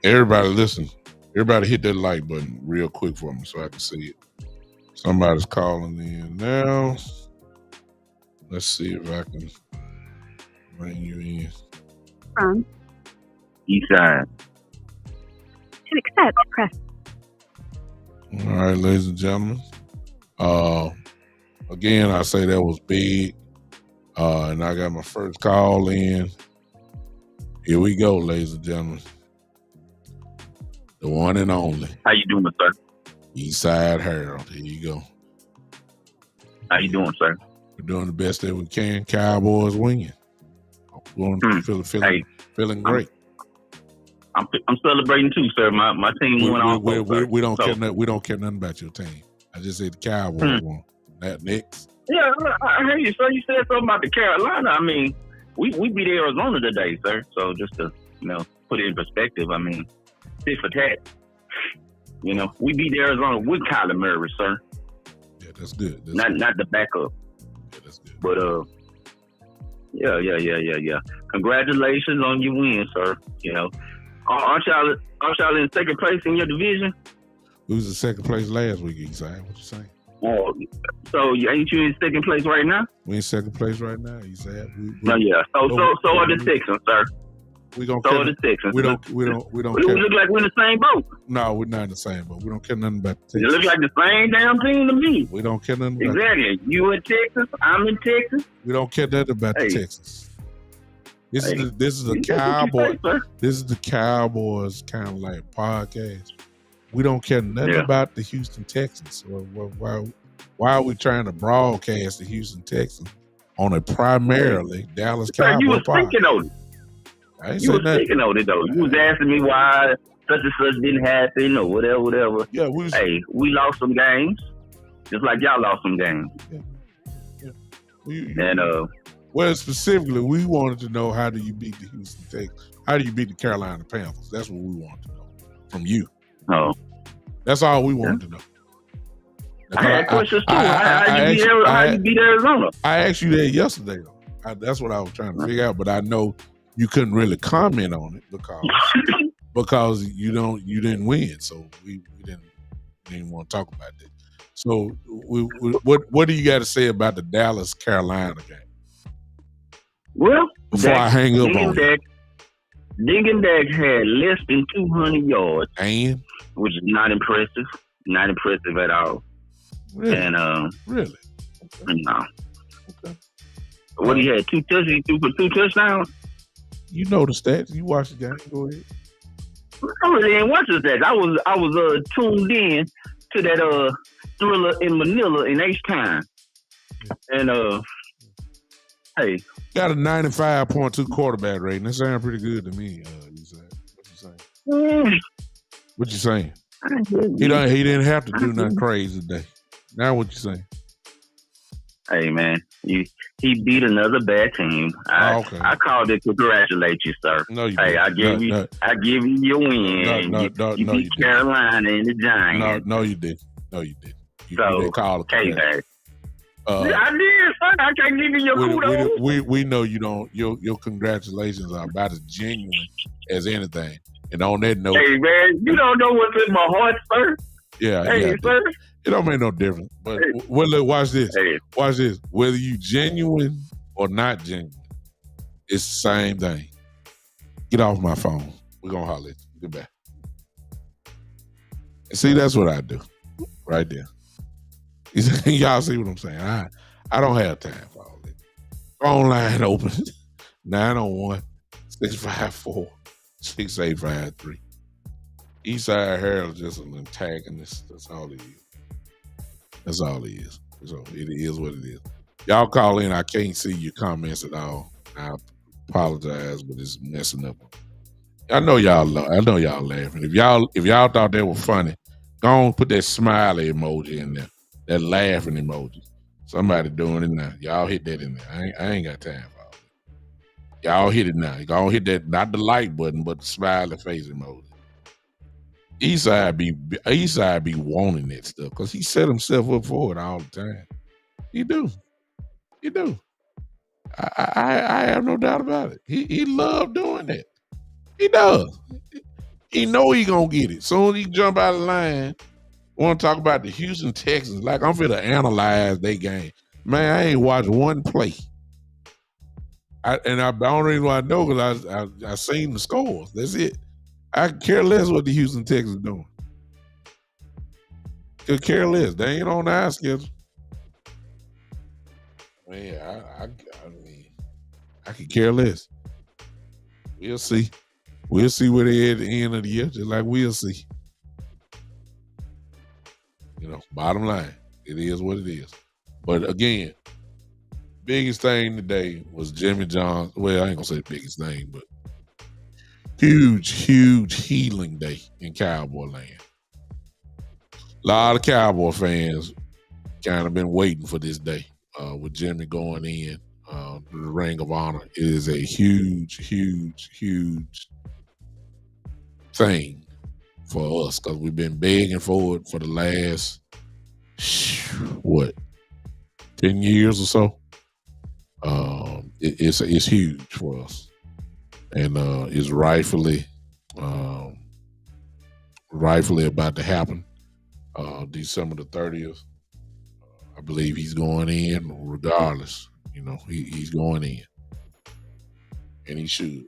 Speaker 2: Everybody listen. Everybody hit that like button real quick for me so I can see it. Somebody's calling in now. Let's see if I can bring you in.
Speaker 1: From
Speaker 3: Eastside.
Speaker 1: To accept, press.
Speaker 2: All right, ladies and gentlemen. Again, I say that was big. And I got my first call in. Here we go, ladies and gentlemen. The one and only.
Speaker 3: How you doing, sir?
Speaker 2: Eastside Harold. Here you go.
Speaker 3: How you doing, sir?
Speaker 2: We're doing the best that we can. Cowboys winning. Feeling great.
Speaker 3: I'm celebrating too, sir. My team went off.
Speaker 2: We don't care nothing about your team. I just said the Cowboys won. That next.
Speaker 3: Yeah, I heard you, sir. You said something about the Carolina. I mean, we beat Arizona today, sir. So just to put it in perspective, I mean, tit for tat. We beat Arizona with Kyler Murray, sir.
Speaker 2: Yeah, that's good.
Speaker 3: Not the backup.
Speaker 2: Yeah, that's good.
Speaker 3: But yeah. Congratulations on your win, sir. Aren't y'all in second place in your division?
Speaker 2: We was in second place last week, Eastside. What you saying?
Speaker 3: Oh, so ain't you in second place right now?
Speaker 2: We in second place right now, Eastside.
Speaker 3: Yeah. So are the Texans, sir.
Speaker 2: We don't.
Speaker 3: So are the Texans.
Speaker 2: We don't.
Speaker 3: We look like we're in the same boat.
Speaker 2: No, we're not in the same boat. We don't care nothing about the
Speaker 3: Texans.
Speaker 2: Texans.
Speaker 3: It looks like the same damn thing to me.
Speaker 2: We don't care nothing about
Speaker 3: exactly. You in Texas? I'm in Texas.
Speaker 2: We don't care nothing about the Texans. This is the Cowboys. This is the Cowboys kind of like podcast. We don't care nothing about the Houston Texans. Why are we trying to broadcast the Houston Texans on a primarily Dallas Cowboys
Speaker 3: you was
Speaker 2: podcast?
Speaker 3: Thinking on it. You was thinking on it though. You was asking me why such and such didn't happen or whatever.
Speaker 2: Yeah,
Speaker 3: we lost some games, just like y'all lost some games.
Speaker 2: Yeah. Well, specifically, we wanted to know, how do you beat the Houston Texans? How do you beat the Carolina Panthers? That's what we wanted to know from you.
Speaker 3: Oh.
Speaker 2: That's all we wanted to know.
Speaker 3: I had questions too. How you beat Arizona?
Speaker 2: I asked you that yesterday, though. That's what I was trying to figure out. But I know you couldn't really comment on it because you didn't win, so we didn't want to talk about that. So what do you got to say about the Dallas Carolina game?
Speaker 3: Well,
Speaker 2: Before I hang up on you.
Speaker 3: Dingendag had less than 200 yards,
Speaker 2: And
Speaker 3: which is not impressive. Not impressive at all.
Speaker 2: really,
Speaker 3: And
Speaker 2: really,
Speaker 3: no.
Speaker 2: okay.
Speaker 3: What he had 2 touchdowns. He threw for 2 touchdowns.
Speaker 2: You know the stats. You watch the game. Go ahead.
Speaker 3: I really didn't watch that. I was tuned in to that Thriller in Manila in H-Time. And hey.
Speaker 2: Got a 95.2 quarterback rating. That sounds pretty good to me. What you saying? He didn't have to do nothing crazy today. Now what you saying?
Speaker 3: Hey man, he beat another bad team.
Speaker 2: Okay.
Speaker 3: I called it to congratulate you, sir.
Speaker 2: No, you
Speaker 3: didn't. I give you your win. You beat Carolina and the Giants.
Speaker 2: No, you didn't. You
Speaker 3: so,
Speaker 2: didn't call it.
Speaker 3: Hey, man. I did, son. I can't give you your kudos.
Speaker 2: We know you don't. Your congratulations are about as genuine as anything. And on that note,
Speaker 3: hey man, you don't know what's in my heart, sir.
Speaker 2: Yeah,
Speaker 3: sir.
Speaker 2: It don't make no difference. But watch this.
Speaker 3: Hey.
Speaker 2: Watch this. Whether you genuine or not genuine, it's the same thing. Get off my phone. We're gonna holler at you. Goodbye. And see, that's what I do. Right there. Y'all see what I'm saying? I don't have time for all that. Phone line open. 901-654-6853. Eastside Harold is just an antagonist. That's all he is. That's all he is. So it is what it is. Y'all call in. I can't see your comments at all. I apologize, but it's messing up. I know y'all laughing. If y'all thought that was funny, go on put that smiley emoji in there. That laughing emoji. Somebody doing it now. Y'all hit that in there. I ain't got time for all that. Y'all hit it now. You gonna hit that, not the like button, but the smiley face emoji. Eastside be wanting that stuff because he set himself up for it all the time. He do. I have no doubt about it. He love doing that. He does. He know he gonna get it. Soon as he jump out of the line, want to talk about the Houston Texans like I'm finna analyze their game. Man, I ain't watched one play. The only reason why I know because I seen the scores. That's it. I care less what the Houston Texans doing. Could care less. They ain't on our schedule. Man, I mean, I could care less. We'll see. We'll see where they at the end of the year, just like we'll see. Bottom line, it is what it is. But again, biggest thing today was Jimmy Johnson. Well, I ain't gonna say the biggest thing, but huge healing day in Cowboy land. A lot of Cowboy fans kind of been waiting for this day with Jimmy going in to the Ring of Honor. It is a huge thing for us because we've been begging for it for the last 10 years or so. It's huge for us, and it's rightfully about to happen. December the 30th, I believe he's going in regardless. He's going in, and he should.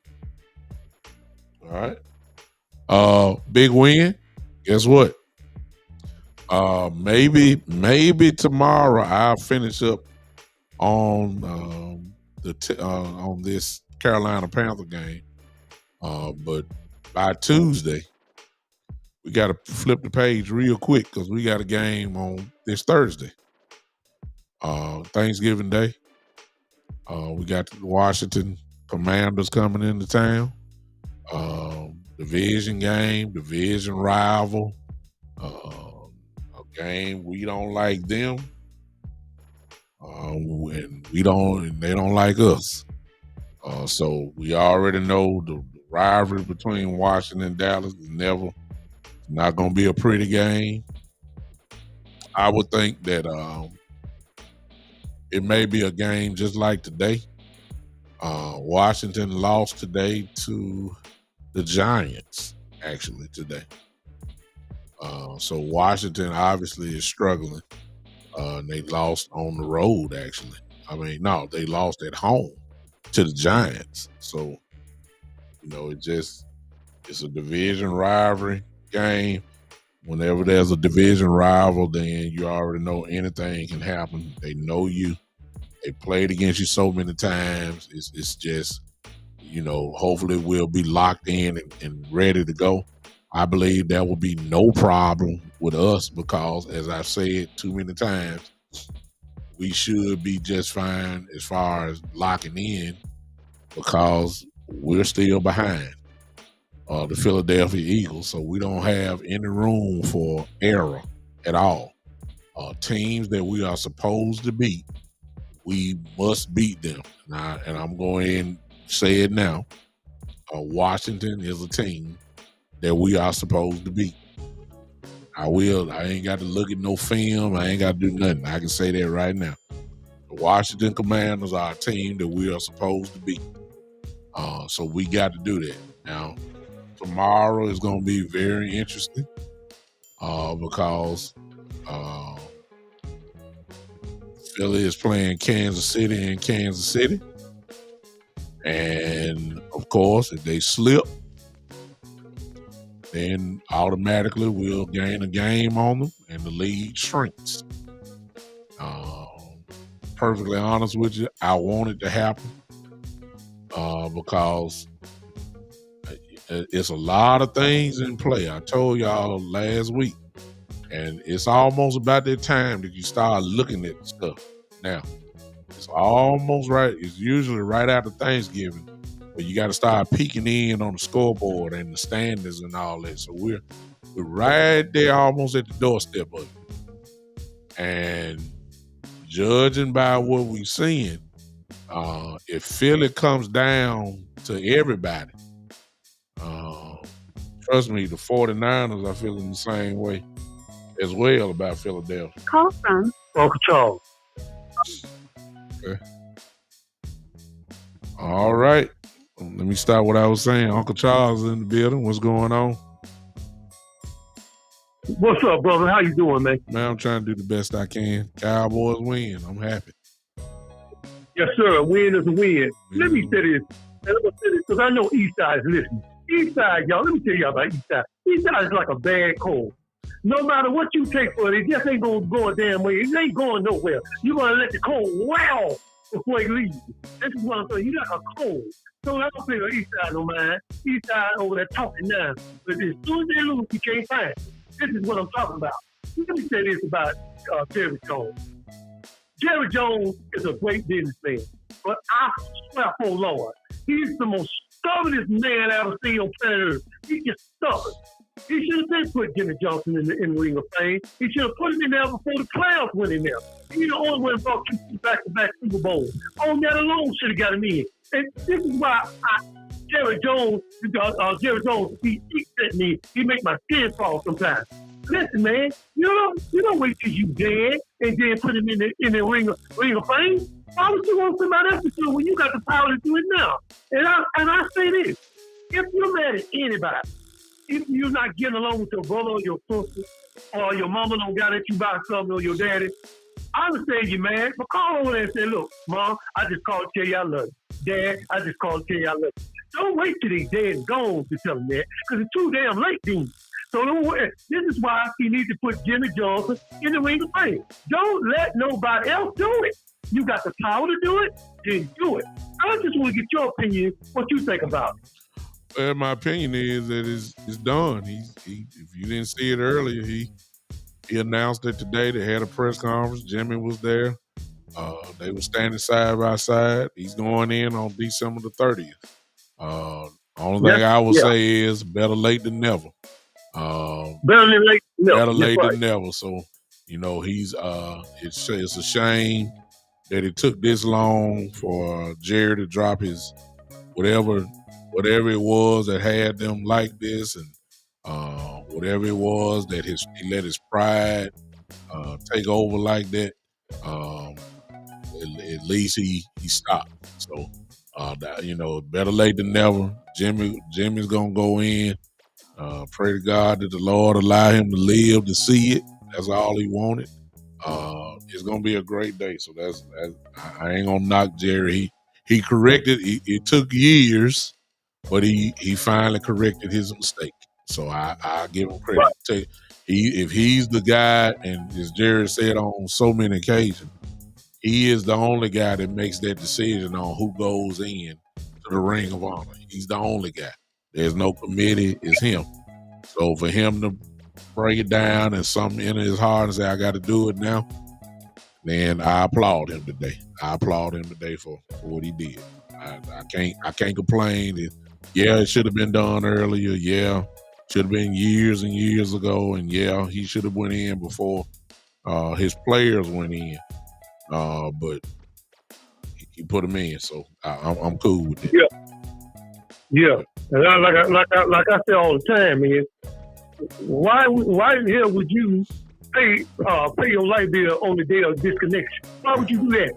Speaker 2: All right. Big win. Guess what? Maybe tomorrow I'll finish up on on this Carolina Panther game. But by Tuesday, we got to flip the page real quick because we got a game on this Thursday, Thanksgiving Day. We got the Washington Commanders coming into town. Division game, division rival, a game we don't like them, and they don't like us. So we already know the rivalry between Washington and Dallas is not going to be a pretty game. I would think that it may be a game just like today, Washington lost today to the Giants, actually, today. So Washington obviously is struggling. They lost on the road, actually. I mean, no, they lost at home to the Giants. So, it's a division rivalry game. Whenever there's a division rival, then you already know anything can happen. They know you. They played against you so many times. It's just, hopefully we'll be locked in and ready to go. I believe there will be no problem with us because, as I've said too many times, we should be just fine as far as locking in because we're still behind the Philadelphia Eagles, so we don't have any room for error at all. Teams that we are supposed to beat, we must beat them. And I'm going to say it now. Washington is a team that we are supposed to beat. I ain't got to look at no film. I ain't got to do nothing. I can say that right now. The Washington Commanders are a team that we are supposed to beat. So we got to do that. Now, tomorrow is going to be very interesting because Philly is playing Kansas City in Kansas City. And, of course, if they slip, then automatically we'll gain a game on them and the lead shrinks. Perfectly honest with you, I want it to happen because it's a lot of things in play. I told y'all last week, and it's almost about that time that you start looking at stuff. Now, it's almost right. It's usually right after Thanksgiving, but you got to start peeking in on the scoreboard and the standings and all that. So we're right there, almost at the doorstep of it. And judging by what we're seeing, if Philly comes down to everybody, trust me, the 49ers are feeling the same way as well about Philadelphia.
Speaker 1: Call from
Speaker 4: Uncle Charles.
Speaker 2: Okay. All right. Let me start what I was saying. Uncle Charles is in the building. What's going on?
Speaker 4: What's up, brother? How you doing, man?
Speaker 2: Man, I'm trying to do the best I can. Cowboys win. I'm happy.
Speaker 4: Yes, sir. A win is a win. Let me say this. Because I know Eastside is listening. Eastside, y'all, let me tell y'all about Eastside. Eastside is like a bad cold. No matter what you take for it, it just ain't going to go a damn way. It ain't going nowhere. You're going to let the cold wow before it leaves. This is what I'm saying. You like a cold. So I don't feel Eastside no mind. Eastside over there talking now. But as soon as they lose, you can't find it. This is what I'm talking about. Let me say this about Jerry Jones. Jerry Jones is a great businessman, but I swear for Lord, he's the most stubbornest man I've ever seen on planet Earth. He's just stubborn. He should have been put Jimmy Johnson in the Ring of Fame. He should have put him in there before the playoffs went in there. He's the only one brought two back-to-back Super Bowls. On that alone should have got him in. And this is why Jerry Jones, he at me. He make my skin fall sometimes. Listen, man, you don't wait till you dead and then put him in the ring of fame. Why would you want somebody else to do it when you got the power to do it now? And I say this: if you're mad at anybody, if you're not getting along with your brother or your sister, or your mama don't got at you by something, or your daddy, I understand you mad, but call over there and say, "Look, Mom, I just called to tell you I love you. Dad, I just called to tell you I love you." Don't wait till they dead and gone to tell them that, because it's too damn late then. So don't worry. This is why he needs to put Jimmy Johnson in the Ring of Fame. Don't let nobody else do it. You got the power to do it, then do it. I just want to get your opinion, what you think about it.
Speaker 2: Well, my opinion is that it's done. He if you didn't see it earlier, he announced it today. They had a press conference. Jimmy was there. They were standing side by side. He's going in on December the 30th. Only thing I would say is better late than never.
Speaker 4: Better late
Speaker 2: than never. So, he's it's a shame that it took this long for Jerry to drop his whatever it was that had them like this, and whatever it was that he let his pride take over like that. At least he stopped. So Better late than never. Jimmy's gonna go in. Pray to God that the Lord allow him to live to see it. That's all he wanted. It's gonna be a great day. So I ain't gonna knock Jerry. He corrected. It took years, but he finally corrected his mistake. So I give him credit. If he's the guy, and as Jerry said on so many occasions, he is the only guy that makes that decision on who goes in to the Ring of Honor. He's the only guy. There's no committee. It's him. So for him to break it down and something in his heart and say, I got to do it now, then I applaud him today. For what he did. I can't complain. It should have been done earlier. Yeah, should have been years and years ago. And yeah, he should have went in before his players went in. But he put him in, so I'm cool with it.
Speaker 4: Yeah. And like I say all the time, man. Why the hell would you pay your light bill on the day of disconnection? Why would you do that?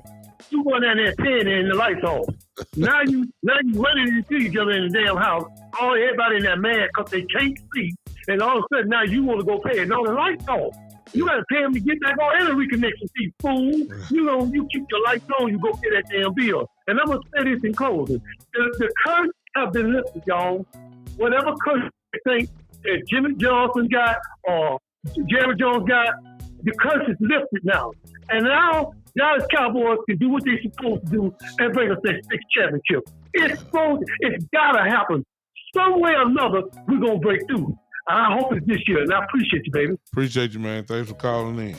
Speaker 4: You going down there paying and the lights off. now you running into each other in the damn house. All everybody in there mad because they can't see, and all of a sudden now you want to go pay it. No, the lights off. You gotta pay them to get back on and a reconnection fee, fool. You keep your lights on, you go get that damn bill. And I'm gonna say this in closing. The curse have been lifted, y'all. Whatever curse you think that Jimmy Johnson got or Jerry Jones got, the curse is lifted now. And now Dallas Cowboys can do what they're supposed to do and bring us that sixth championship. It's gotta happen. Some way or another, we're gonna break through. I hope it's this year, and I appreciate you, baby.
Speaker 2: Appreciate you, man. Thanks for calling in.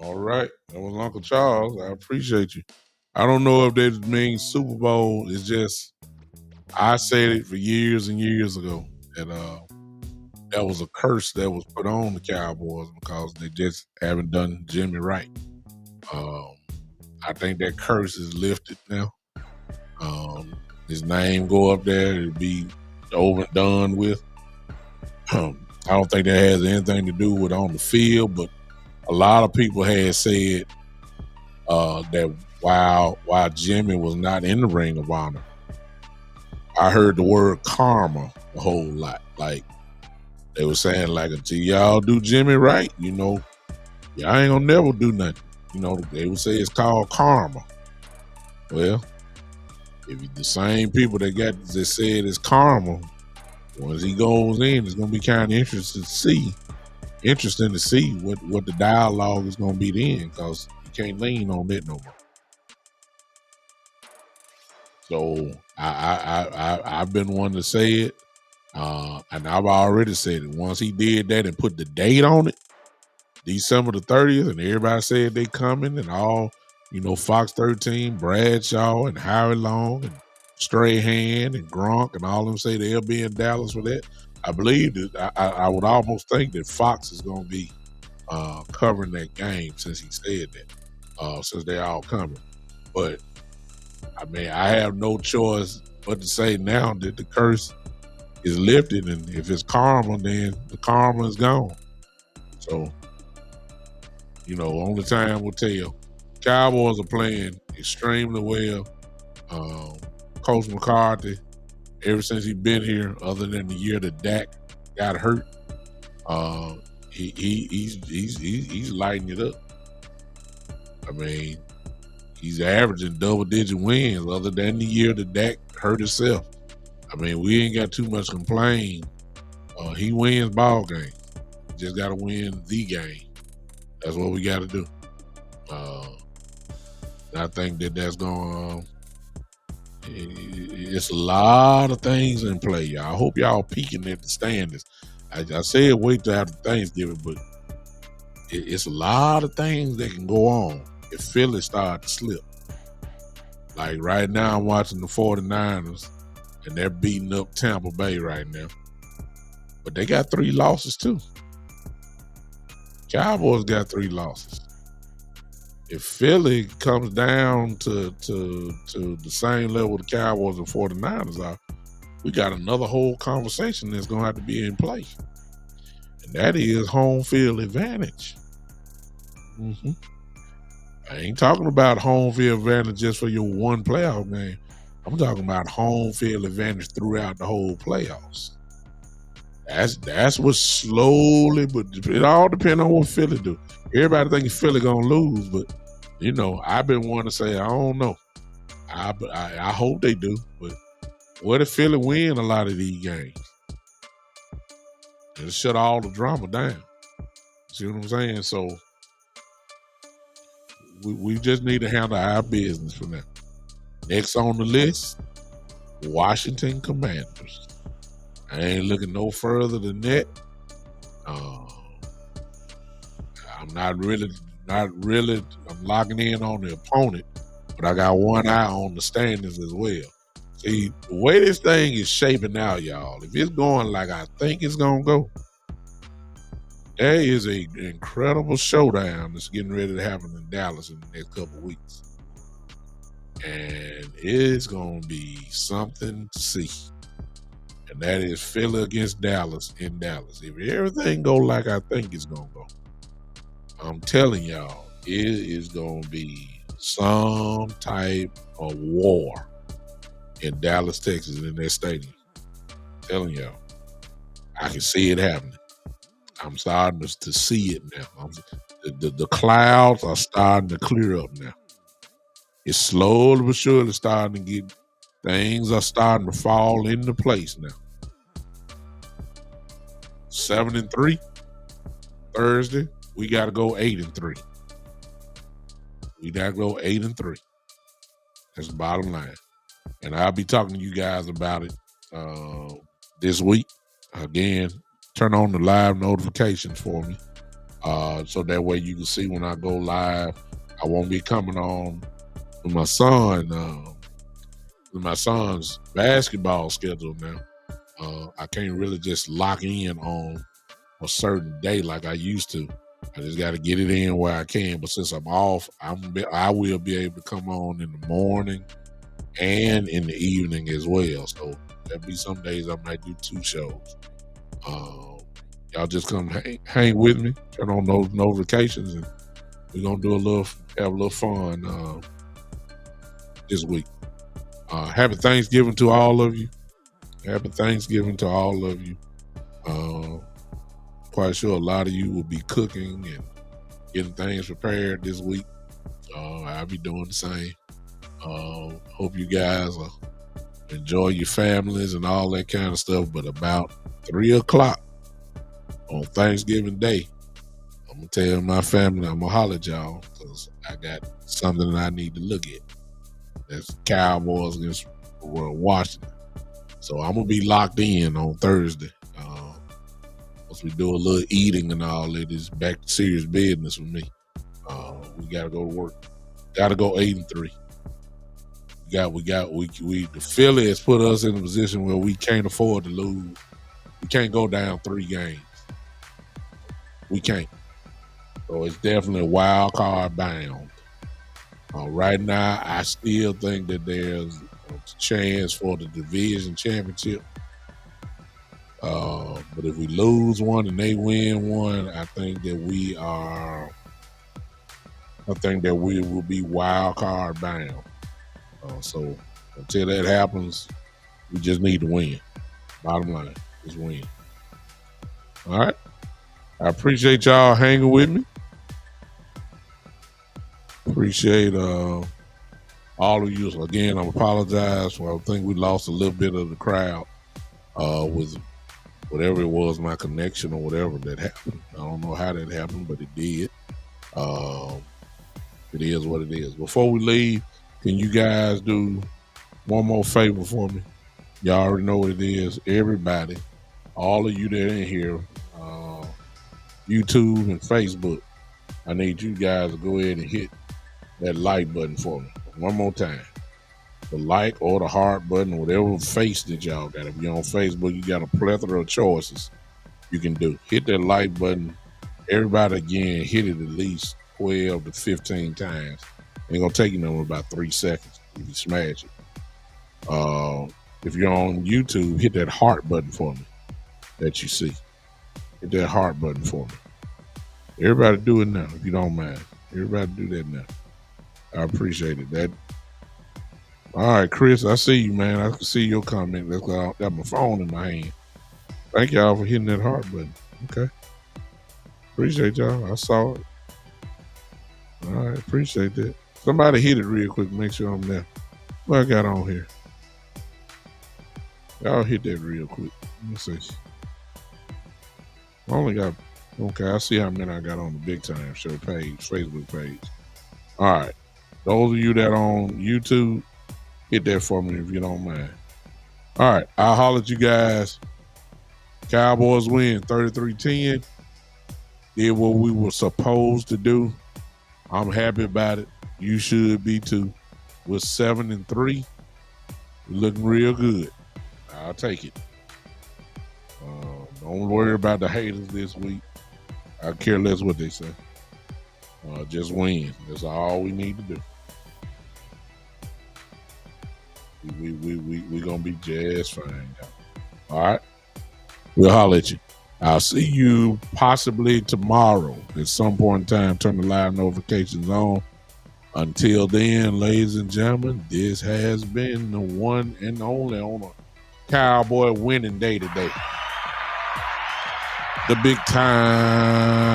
Speaker 2: All right. That was Uncle Charles. I appreciate you. I don't know if that means Super Bowl. It's just, I said it for years and years ago that that was a curse that was put on the Cowboys because they just haven't done Jimmy right. I think that curse is lifted now. His name go up there. It'll be over and done with. I don't think that has anything to do with on the field, but a lot of people had said that while Jimmy was not in the Ring of Honor, I heard the word karma a whole lot. Like they were saying, like, until y'all do Jimmy right, y'all ain't gonna never do nothing. They would say it's called karma. Well, if the same people that said it's karma, once he goes in, it's gonna be kind of interesting to see what the dialogue is gonna be then, because you can't lean on that no more. So I've been one to say it, and I've already said it. Once he did that and put the date on it, December the 30th, and everybody said they coming, and all, Fox 13, Bradshaw, and Howard Long, and Strahan, and Gronk, and all of them say they'll be in Dallas for that. I believe that I would almost think that Fox is going to be covering that game since he said that, since they're all coming. But, I have no choice but to say now that the curse is lifted, and if it's karma, then the karma is gone. So, only time will tell. Cowboys are playing extremely well. Coach McCarthy, ever since he's been here, other than the year that Dak got hurt, he's lighting it up. He's averaging double-digit wins, other than the year that Dak hurt himself. We ain't got too much to complain. He wins ball games. Just got to win the game. That's what we got to do. I think that's going to. It's a lot of things in play, y'all. I hope y'all peeking at the standings. I said wait till after Thanksgiving, but it's a lot of things that can go on if Philly start to slip. Like right now, I'm watching the 49ers, and they're beating up Tampa Bay right now. But they got 3 losses too. Cowboys got 3 losses. If Philly comes down to the same level the Cowboys and 49ers are, we got another whole conversation that's going to have to be in play. And that is home field advantage. I ain't talking about home field advantage just for your one playoff game. I'm talking about home field advantage throughout the whole playoffs. That's what slowly, but it all depends on what Philly do. Everybody thinks Philly gonna lose, but I've been wanting to say I don't know. I hope they do, but what if Philly win a lot of these games? It'll shut all the drama down. See what I'm saying? So we just need to handle our business for now. Next on the list, Washington Commanders. I ain't looking no further than that. I'm not really. I'm locking in on the opponent, but I got one eye on the standings as well. See, the way this thing is shaping out, y'all, if it's going like I think it's going to go, there is an incredible showdown that's getting ready to happen in Dallas in the next couple of weeks. And it's going to be something to see. And that is Philly against Dallas in Dallas. If everything go like I think it's going to go, I'm telling y'all, it is going to be some type of war in Dallas, Texas, in their stadium. I'm telling y'all, I can see it happening. I'm starting to see it now. The clouds are starting to clear up now. It's slowly but surely starting to get, things are starting to fall into place now. 7-3 Thursday. We got to go 8-3. We got to go 8-3. That's the bottom line. And I'll be talking to you guys about it this week. Again, turn on the live notifications for me. So that way you can see when I go live. I won't be coming on with my son's basketball schedule now. I can't really just lock in on a certain day like I used to. I just got to get it in where I can. But since I'm off, I will be able to come on in the morning and in the evening as well. So there'll be some days I might do 2 shows. Y'all just come hang with me, turn on those notifications, and we're gonna have a little fun this week. Happy Thanksgiving to all of you. Happy Thanksgiving to all of you. Quite sure a lot of you will be cooking and getting things prepared this week. I'll be doing the same. Hope you guys enjoy your families and all that kind of stuff. But about 3:00 on Thanksgiving Day, I'm going to tell my family I'm going to holler at y'all because I got something that I need to look at. That's Cowboys against Washington. So I'm going to be locked in on Thursday. Once we do a little eating and all that, it's back to serious business for me. We got to go to work. Got to go 8-3. The Philly has put us in a position where we can't afford to lose. We can't go down 3 games. We can't. So it's definitely wild card bound. Right now, I still think that there's a chance for the division championship. But if we lose one and they win one, I think that we will be wild card bound. So until that happens, we just need to win. Bottom line, just win. All right. I appreciate y'all hanging with me. Appreciate all of you. Again, I apologize for I think we lost a little bit of the crowd with whatever it was, my connection or whatever that happened. I don't know how that happened, but it did. It is what it is. Before we leave, can you guys do one more favor for me? Y'all already know what it is. Everybody, all of you that are in here, YouTube and Facebook, I need you guys to go ahead and hit that like button for me one more time. The like or the heart button, whatever face that y'all got. If you're on Facebook, you got a plethora of choices you can do. Hit that like button. Everybody, again, hit it at least 12 to 15 times. Ain't gonna take you no about 3 seconds if you smash it. If you're on YouTube, hit that heart button for me that you see. Hit that heart button for me. Everybody do it now, if you don't mind. Everybody do that now. I appreciate it. All right, Chris, I see you, man. I can see your comment. That's why I got my phone in my hand. Thank y'all for hitting that heart button. Okay. Appreciate y'all. I saw it. All right, appreciate that. Somebody hit it real quick. Make sure I'm there. What I got on here? Y'all hit that real quick. Let me see. I only got, okay, I see how many I got on the Big Time Show page, Facebook page. All right. Those of you that on YouTube, hit that for me if you don't mind. All right. I'll holler at you guys. Cowboys win 33-10. Did what we were supposed to do. I'm happy about it. You should be too. We're 7-3. We're looking real good. I'll take it. Don't worry about the haters this week. I care less what they say. Just win. That's all we need to do. We're going to be just fine. All right? We'll holler at you. I'll see you possibly tomorrow at some point in time. Turn the live notifications on. Until then, ladies and gentlemen, this has been the one and only on a Cowboy winning day today. The Big Time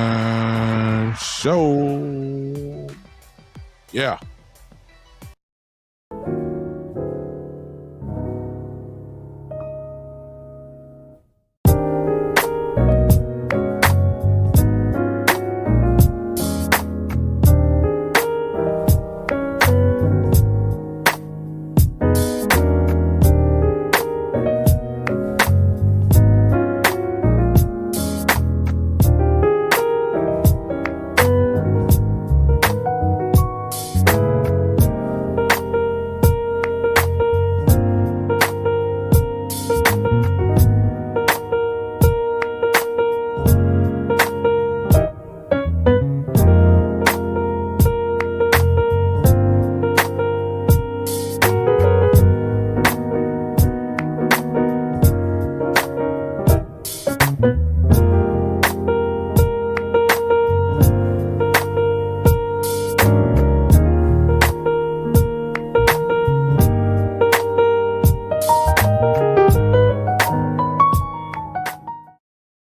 Speaker 2: Show. Yeah.
Speaker 5: Thank you.